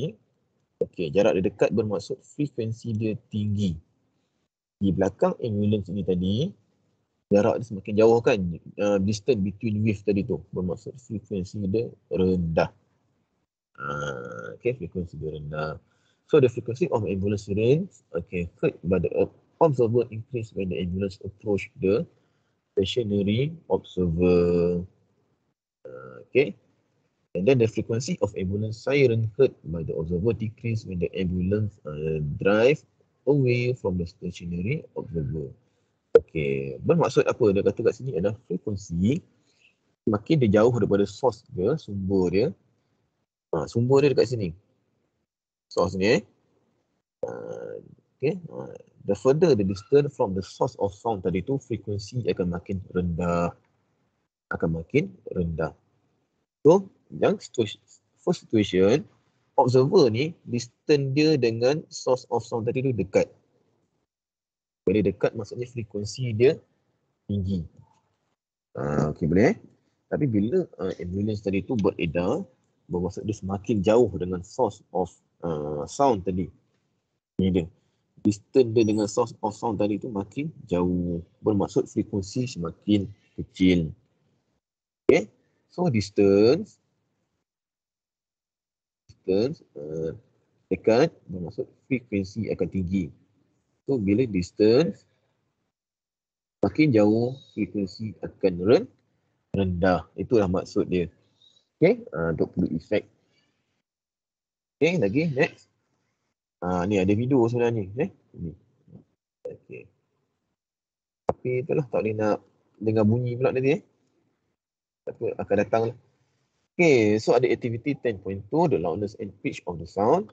okay, jarak dia dekat bermaksud frekuensi dia tinggi. Di belakang ambulance ini tadi, jarak dia semakin jauh kan, distance between wave tadi tu, bermaksud frekuensi dia rendah. Okay, frekuensi dia rendah. So the frequency of ambulance range, okay, heard by the observer increase when the ambulance approach the stationary observer. Okay, and then the frequency of ambulance siren heard by the observer decrease when the ambulance drive away from the stationary observer. Okay, bermaksud apa? Dia kata kat sini adalah frekuensi semakin dia jauh daripada source dia, sumber dia. Sumber dia dekat sini. Source ni okay. The further the distance from the source of sound tadi tu, frekuensi akan makin rendah. So, yang first situation, observer ni distance dia dengan source of sound tadi tu dekat. Bila dekat maksudnya frekuensi dia tinggi. Okey, boleh. Tapi bila ambulance tadi tu beredar, bermaksud dia semakin jauh dengan source of sound tadi. Ni dia. Distance dia dengan source of sound tadi tu makin jauh. Bermaksud frekuensi semakin kecil. Okay. So distance dekat bermaksud frekuensi akan tinggi. So bila distance makin jauh, frekuensi akan rendah. Itulah maksud dia. Okay. Untuk perlu efek. Okay, lagi next. Ni ada video sebenarnya. Ni. Okay. Tapi itulah tak boleh nak dengar bunyi pula tadi. Tapi akan datang lah. Okay, so ada activity 10.2, the loudness and pitch of the sound.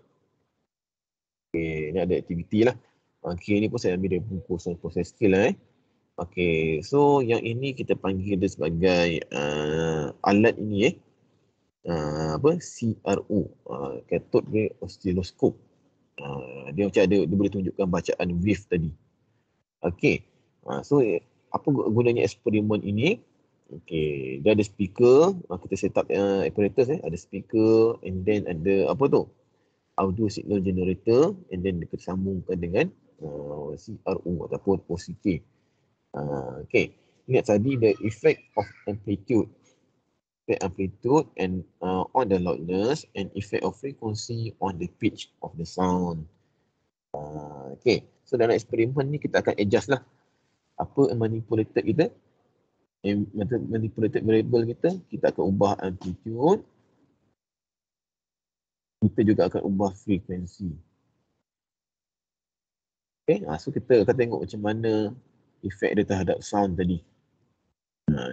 Okay, ni ada aktiviti lah. Okay, ni pun saya ambil dari buku proses skill lah. Okay, so yang ini kita panggil dia sebagai alat ini apa? CRO, cathode ray oscilloscope. Dia macam ada, dia boleh tunjukkan bacaan wave tadi. Okay, so apa gunanya eksperimen ini? Okay, dia ada speaker, kita set up apparatus ada speaker and then ada apa tu? Audio signal generator and then kita sambungkan dengan CRO ataupun OCK. Okay, ingat tadi the effect of amplitude. Effect amplitude and on the loudness and effect of frequency on the pitch of the sound. Okay, so dalam eksperimen ni kita akan adjust lah apa manipulated kita. Manipulated variable kita akan ubah amplitude, kita juga akan ubah frekuensi. Okay, so kita akan tengok macam mana efek dia terhadap sound tadi.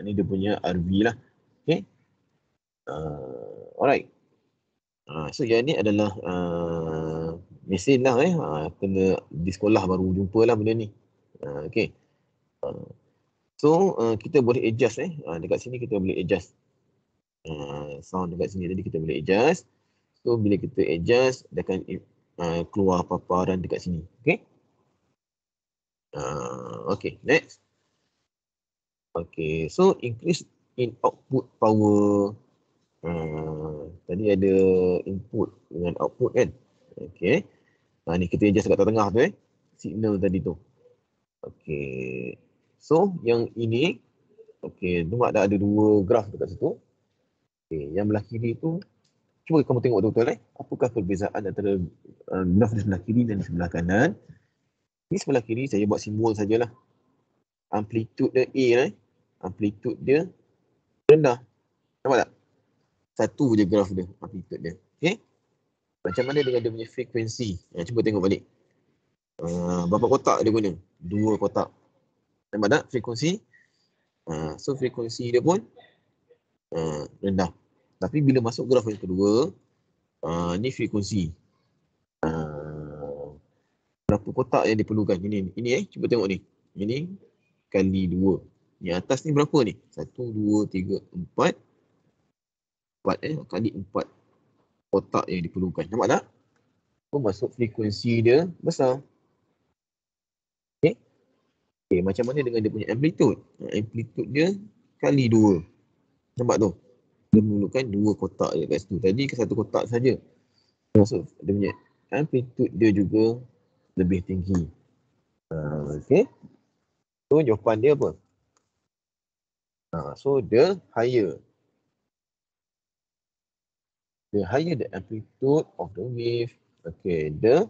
Ni dia punya RV lah. Okay. Alright. So yang ni adalah mesin lah kena di sekolah baru jumpa lah benda ni. Okay. So kita boleh adjust dekat sini kita boleh adjust sound dekat sini tadi kita boleh adjust. So bila kita adjust dia akan keluar paparan dekat sini. Okay. Okay, next. Okay, so increase in output power. Tadi ada input dengan output kan. Okay. Ni kita adjust kat tengah tu signal tadi tu. Okay. So yang ini, okay, nampak tak ada dua graf dekat situ. Okay, yang belah kiri tu, cuba kamu tengok betul-betul apakah perbezaan antara graf di sebelah kiri dan di sebelah kanan. Di sebelah kiri saya buat simbol sajalah. Amplitude dia A amplitude dia rendah. Nampak tak? Satu je graf dia, amplitude dia. Okay? Macam mana dengan dia punya frekuensi? Cuba tengok balik. Berapa kotak dia guna? 2 kotak. Nampak tak frekuensi? So frekuensi dia pun rendah. Tapi bila masuk graf yang kedua, ni frekuensi. Berapa kotak yang diperlukan? Ini cuba tengok ni. Ini kali 2. Yang atas ni berapa ni? 1, 2, 3, 4. 4 kali 4 kotak yang diperlukan. Nampak tak? Masuk frekuensi dia besar. Okay. Okay, macam mana dengan dia punya amplitude? Amplitude dia kali 2. Nampak tu? Dia memerlukan 2 kotak je kat situ. Tadi ke 1 kotak saja. Maksud dia punya amplitude dia juga lebih tinggi. Okay. So jawapan dia apa? So the higher the amplitude of the wave, okay, the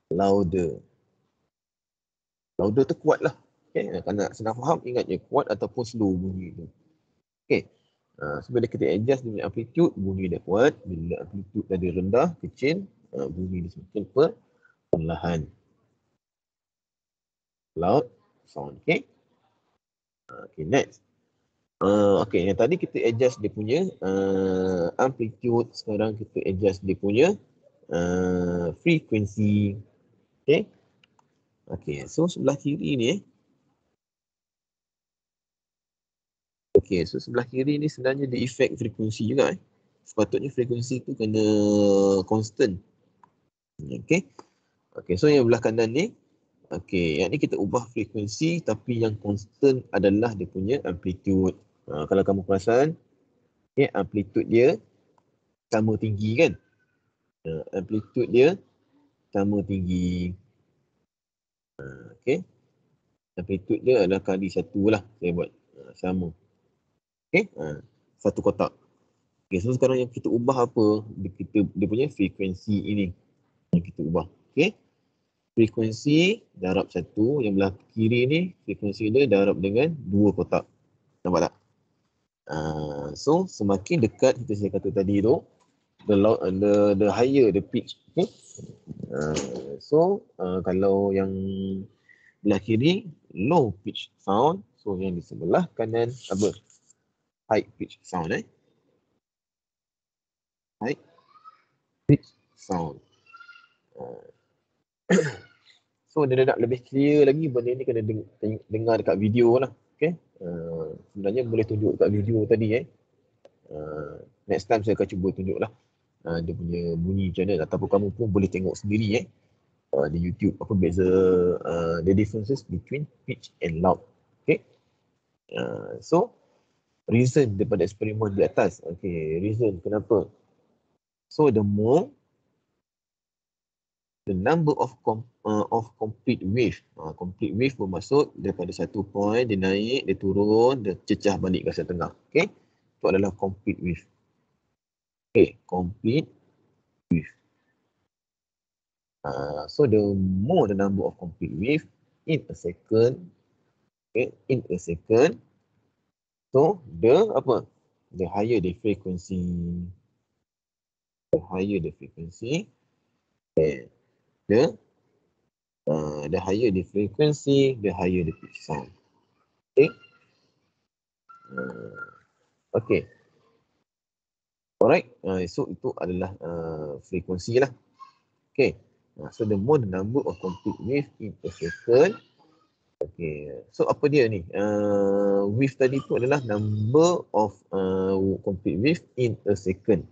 louder. Louder tu kuat lah. Okay. Kalau nak senang faham, ingat je kuat ataupun slow bunyi tu. Okay. So bila kita adjust dengan amplitude, bunyi dia kuat. Bila amplitude tadi rendah, kecil, bunyi dia semakin perlahan. Loud sound. Okay. Okay, next. Okay, yang tadi kita adjust dia punya amplitude, sekarang kita adjust dia punya frekuensi. Okay. Okay, so sebelah kiri ni Okey, so sebelah kiri ni sebenarnya dia efek frekuensi juga. Sepatutnya frekuensi tu kena constant. Okey. Okey, so yang belah kanan ni, okey, yang ni kita ubah frekuensi tapi yang constant adalah dia punya amplitude. Kalau kamu perasan, okay, amplitude dia sama tinggi kan? Amplitude dia sama tinggi. Okey. Amplitude dia adalah kali 1 lah saya buat. Sama. Okey. Satu kotak. Okey, so sekarang yang kita ubah apa? Dia punya frekuensi ini yang kita ubah. Okey. Frekuensi darab 1, yang belah kiri ni frekuensi dia darab dengan 2 kotak. Nampak tak? So semakin dekat kita saya kata tadi tu, the higher the pitch. Okay? So kalau yang belah kiri low pitch sound, so yang di sebelah kanan apa? High pitch sound. High pitch sound. So dia nak lebih clear lagi, benda ni kena dengar dekat video lah. Okay? Sebenarnya boleh tunjuk dekat video tadi. Next time saya akan cuba tunjuk lah dia punya bunyi macam mana, ataupun kamu pun boleh tengok sendiri di YouTube apa beza the differences between pitch and loud. Okay. So reason daripada eksperimen di atas. Okay, reason kenapa? So the more the number of complete wave. Complete wave bermaksud daripada satu point dia naik, dia turun, dia cecah balik ke tengah. Okay. Itu adalah complete wave. Okay, complete wave. So the more the number of complete wave in a second, okay, in a second, so the apa? The higher the frequency, the higher the frequency, the higher the frequency, the higher the pitch sound. Okay. Okay. Alright. So itu adalah frekuensi lah. Okay. So the more the number of complete wave in a second. Okay, so apa dia ni? Wave tadi tu adalah number of complete wave in a second.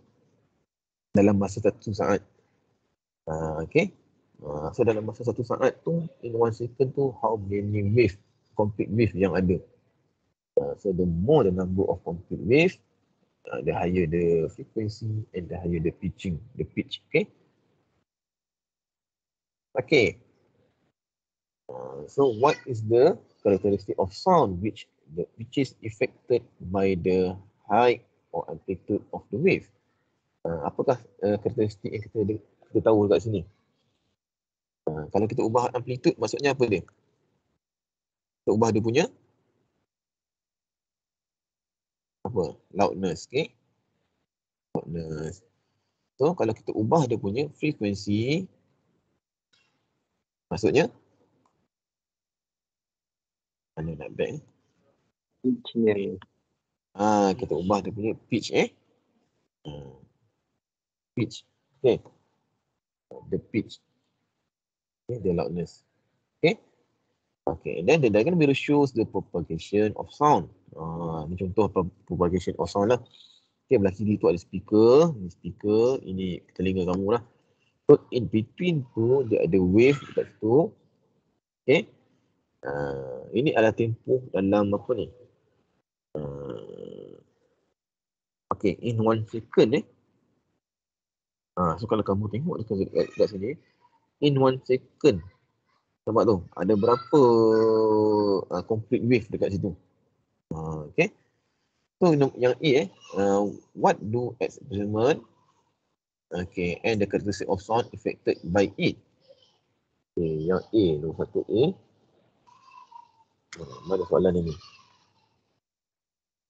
Dalam masa satu saat. Okay. So dalam masa satu saat tu, in 1 second tu, how many wave, complete wave yang ada. So the more the number of complete wave, the higher the frequency and the higher the pitching, the pitch. Okay. Okay. So what is the characteristic of sound which is affected by the height or amplitude of the wave? Apakah karakteristik yang kita tahu dekat sini? Kalau kita ubah amplitude, maksudnya apa dia? Kita ubah dia punya apa? Loudness, okay? Loudness. So kalau kita ubah dia punya frekuensi, maksudnya mana nak back? Pitch. Kita ubah dia punya pitch, pitch, okay? The pitch, okay? The loudness, okay? Okay, and then the diagram below shows the propagation of sound. Ini contoh propagation of sound lah. Okay, belah kiri tu ada speaker, ini speaker, ini telinga kamu lah. So in between tu dia ada wave dekat situ. Okay. Ini adalah tempoh dalam apa ni? Okay, in 1 second so kalau kamu tengok dekat sini, in 1 second, nampak tu, ada berapa complete wave dekat situ. Okay. So yang A, what do experiment, okay, and the characteristic of sound affected by it. Okay, yang A, nombor 1A. Mana soalan ini?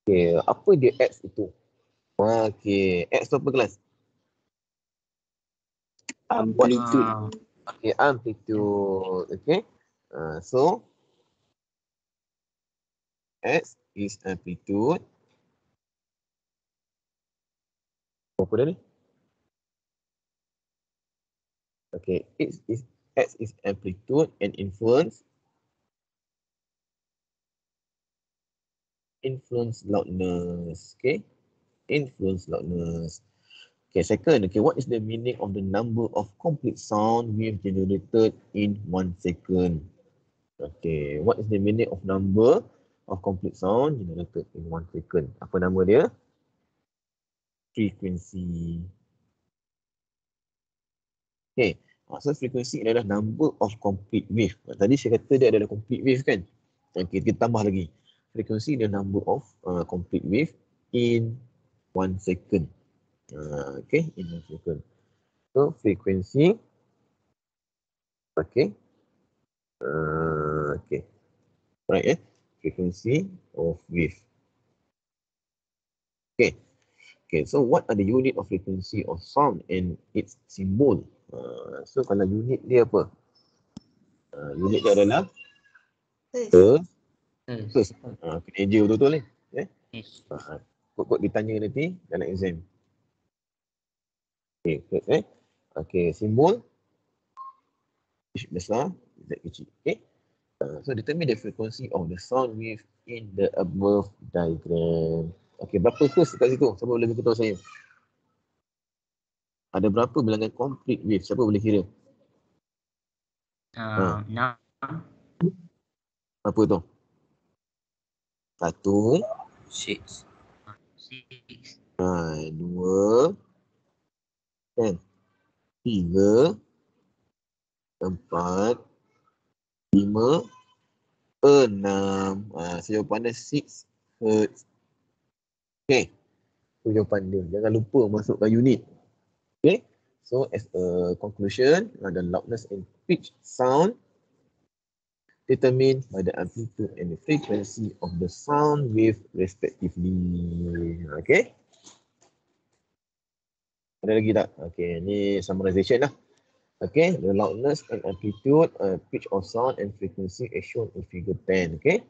Okay, apa dia X itu? Okay, X tu apa kelas? Amplitude. Okay, amplitude. Okay. So X is amplitude. Apa dia ni? Okay, X is amplitude and influence. influence loudness. Okay, influence loudness. Okay, second, okay, what is the meaning of the number of complete sound wave generated in 1 second? Okay, what is the meaning of number of complete sound generated in 1 second? Apa nama dia? Frequency. Okay, so frequency adalah number of complete wave. Tadi saya kata dia adalah complete wave kan? Okay, kita tambah lagi. Frequency adalah number of complete wave in 1 second. Okay, in 1 second. So, frequency. Okay. Okay. Right, frequency of wave. Okay. Okay, so what are the unit of frequency of sound and its symbol? So, kalau unit dia apa? Unit dia adalah First. First. Kena eja betul-betul ni. Kod ditanya nanti dalam exam. Okay, first Okay, simbol H besar, Z kecil. Okay. So determine the frequency of the sound wave in the above diagram. Okay, berapa first kat situ? Siapa boleh beritahu saya? Ada berapa bilangan complete wave? Siapa boleh kira? 6. Apa tu? 1, 6. 2, 3, 4, 5, 6. So jawapan dia 6 Hz. Okay. So jawapan dia. Jangan lupa masukkan unit. Okay. So as a conclusion, the loudness and pitch sound determined by the amplitude and the frequency of the sound wave respectively. Okay. Ada lagi tak? Okay, ni summarization lah. Okay, the loudness and amplitude, pitch of sound and frequency as shown in figure 10. Okay.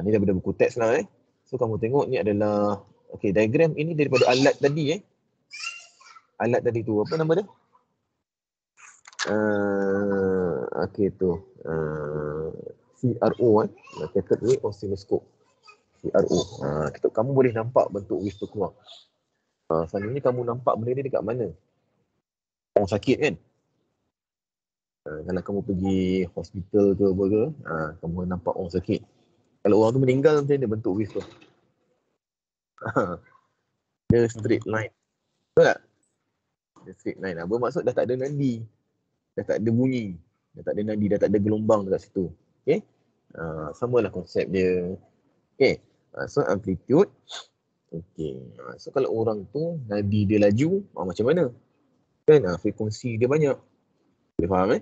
Ni daripada buku teks lah So kamu tengok ni adalah, okay, diagram ini daripada alat tadi Alat tadi tu, apa nama dia? Okay tu. CRO cathode ray oscilloscope. CRO. Kamu boleh nampak bentuk wave tu keluar. Selanjutnya kamu nampak benda ni dekat mana? Orang sakit kan? Kalau kamu pergi hospital ke apa ke, kamu nampak orang sakit. Kalau orang tu meninggal, macam mana bentuk wave tu? Dia straight line. Betul tak? Dia straight line. Bermaksud dah tak ada nadi. Dah tak ada bunyi. Dah tak ada nadi, dah tak ada gelombang dekat situ. Okay? Samalah konsep dia. Okay. So amplitude. Okay. So kalau orang tu nadi dia laju, macam mana? Kan? Frekuensi dia banyak. Boleh faham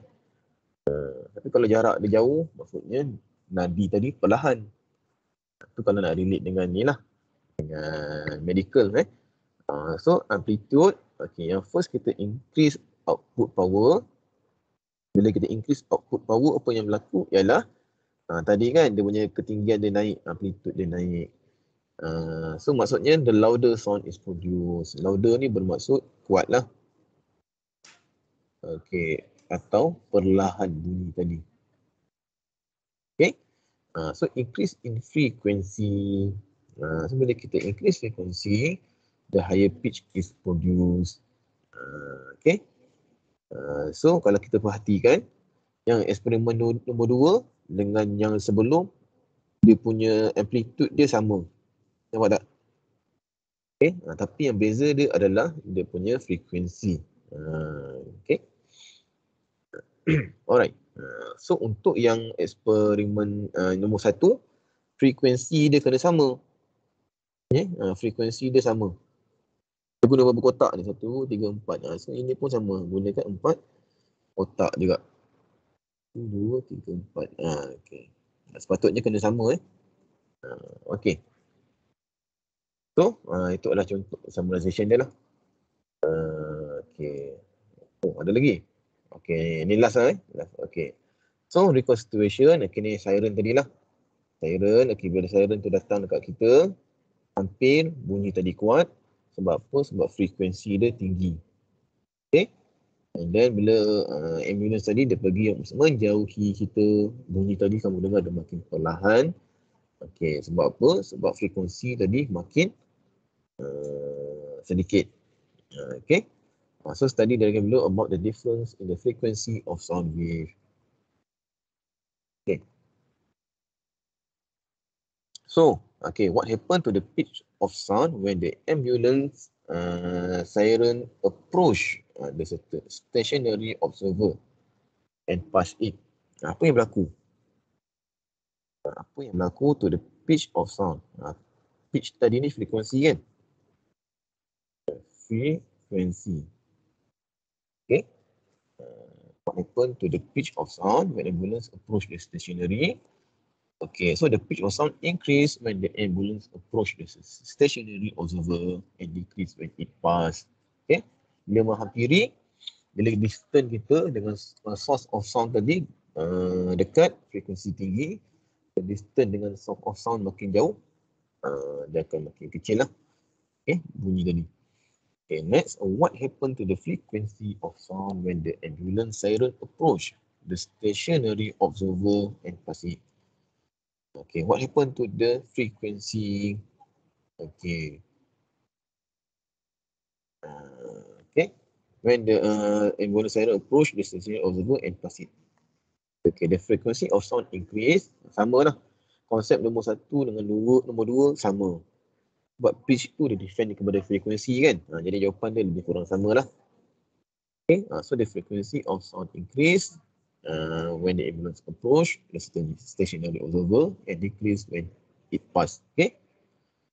tapi kalau jarak dia jauh, maksudnya nadi tadi perlahan. Itu kalau nak relate dengan ni lah. Dengan medical so amplitude, okay, yang first kita increase output power. Bila kita increase output power, apa yang berlaku ialah tadi kan dia punya ketinggian dia naik, amplitude dia naik. So maksudnya the louder sound is produced. Louder ni bermaksud kuat lah. Okay, atau perlahan bunyi tadi. Okay, so increase in frequency. So bila kita increase frequency, the higher pitch is produced. Okay. So kalau kita perhatikan, yang eksperimen nombor 2 dengan yang sebelum, dia punya amplitude dia sama. Nampak tak? Okay. Tapi yang beza dia adalah dia punya frekuensi. Okay. Alright. So untuk yang eksperimen nombor 1, frekuensi dia kena sama. Frekuensi dia sama. Dia guna berapa kotak ni? 1, 3, 4. So ini pun sama. Gunakan 4 kotak juga. 1, 2, 3, 4. Okay. Sepatutnya kena sama. Okay. So itu adalah contoh summarization dia lah. Okay. Ada lagi? Okay. Ni last lah. Okay. So reconstitution. Okay, ni siren tadi lah. Siren. Okay, bila siren tu datang dekat kita, hampir bunyi tadi kuat. Sebab apa? Sebab frekuensi dia tinggi. Okay. And then bila ambulance tadi dia pergi menjauhi kita, bunyi tadi kamu dengar dia makin perlahan. Okey, sebab apa? Sebab frekuensi tadi makin sedikit. Okay. So study diagram below about the difference in the frequency of sound wave. Okay. So, okay, what happened to the pitch of sound when the ambulance siren approach the stationary observer and pass it? Apa yang berlaku? Apa yang berlaku to the pitch of sound? Pitch tadi ni frekuensi kan? Frekuensi. Okay. What happened to the pitch of sound when ambulance approach the stationary? Okay, so the pitch of sound increase when the ambulance approach the stationary observer and decrease when it pass. Okay, bila menghampiri, bila distance kita dengan source of sound tadi dekat, frekuensi tinggi, distance dengan source of sound makin jauh, dia akan makin kecil lah. Okay, bunyi tadi. Okay, next, what happened to the frequency of sound when the ambulance siren approach the stationary observer and pass it? Okay, what happened to the frequency? Okay. Okay. When the ambulance siren approach the stationary observer and pass it. Okay, the frequency of sound increase. Sama lah. Konsep nombor 1 dengan nombor 2 sama. Sebab pitch tu dia defend kepada frekuensi kan. Jadi jawapan dia lebih kurang sama lah. Okay, so the frequency of sound increase when the ambulance approach the stationary observer and decrease when it pass. Okay.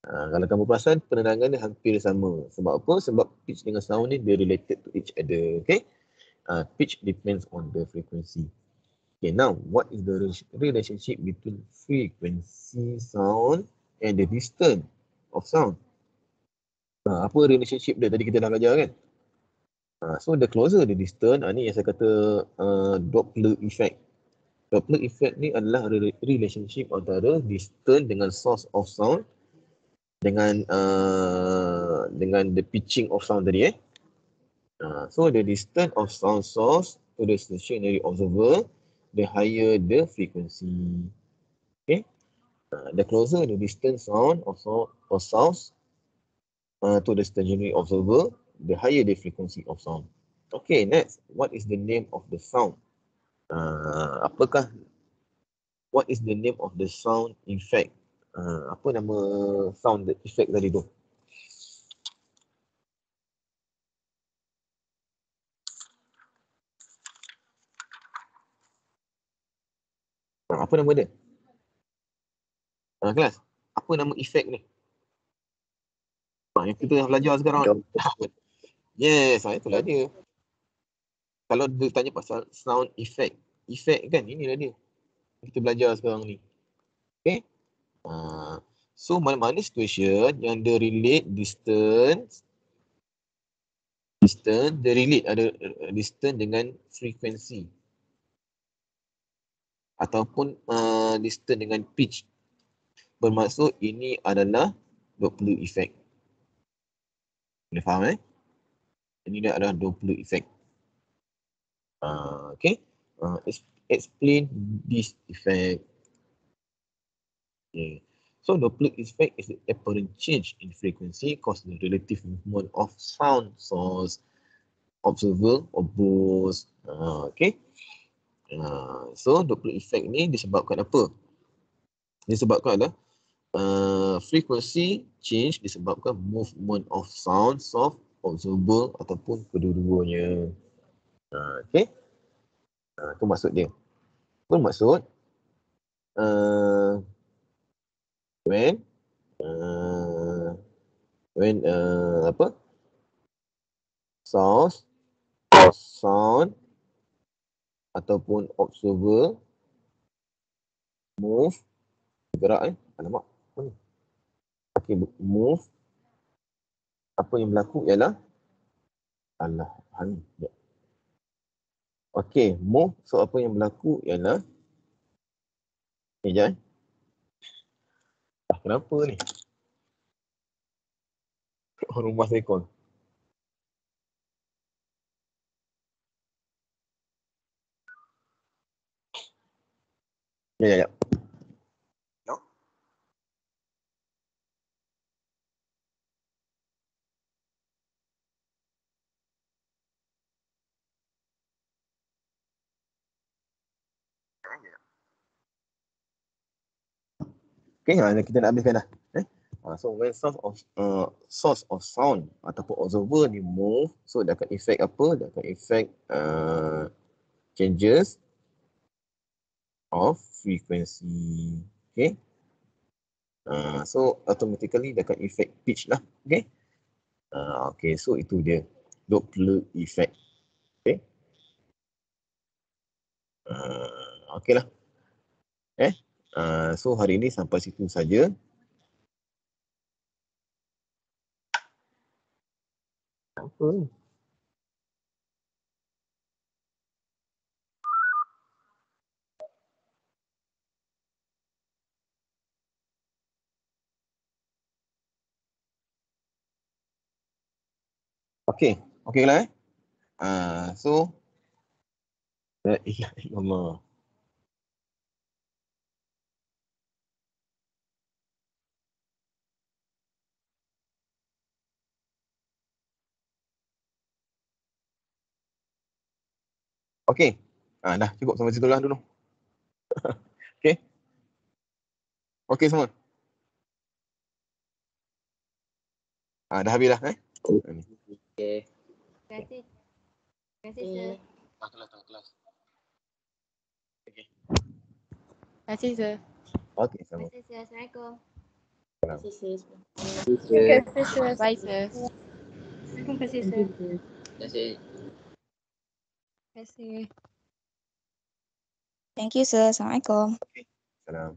Kalau kamu perasan, penerangan dia hampir sama. Sebab apa? Sebab pitch dengan sound ni dia related to each other. Okay. Pitch depends on the frequency. Okay, now what is the relationship between frequency sound and the distance of sound? Apa relationship dia? Tadi kita dah belajar kan? So the closer the distance, ni yang saya kata Doppler effect. Doppler effect ni adalah relationship antara distance dengan source of sound dengan the pitching of sound tadi so the distance of sound source to the stationary observer, the higher the frequency. Okay, the closer the distance sound of source to the stationary observer, the higher the frequency of sound. Okay, next, what is the name of the sound? What is the name of the sound effect? Apa nama sound effect tadi tu? Apa nama dia? Kelas, apa nama efek ni? Yang kita dah belajar sekarang. Yes, itulah dia. Kalau dia tanya pasal sound effect, efek kan, inilah dia. Kita belajar sekarang ni. Okay. So, mana-mana situation yang dia relate distance, dia relate ada distance dengan frekuensi. Ataupun distance dengan pitch. Bermaksud ini adalah Doppler effect. Boleh faham Ini dia adalah Doppler effect. Okay. Explain this effect. Okay. So Doppler effect is the apparent change in frequency caused the relative movement of sound source, observer, or both. Okay. So Doppler effect ni disebabkan apa? Disebabkan adalah frequency change disebabkan movement of sound source, observer ataupun kedua-duanya. Okay. Itu maksud dia. Itu maksud when apa? Source, sound ataupun observer move, gerak alamak. Okay, move. Apa yang berlaku ialah okay, move. So apa yang berlaku ialah jangan. Kenapa ni? Rumah sekon. Ya. No? Okay, kita nak habiskan dah. So when source of sound ataupun observer ni move, so dia akan effect apa? Dia akan effect changes of frequency. Okay. So automatically dia akan effect pitch lah. Okay. Okay, so itu dia Doppler effect. Okay. Okay lah. So hari ini sampai situ saja. Apa ni? Okay, okay lah so la ilaha illallah. Okay, dah cukup sampai situ lah dulu. Okay. Okay semua. Dah habis dah Okay. Terima kasih. Terima kasih, sir. Kelas. Terima kasih, sir. Okay, Terima sama. kasih, sir. Assalamualaikum. Terima Terima kasih, sir. kasih. Bye, sir. Terima kasih, sir. Terima kasih. Terima kasih. Thank you, sir. Assalamualaikum. Salam.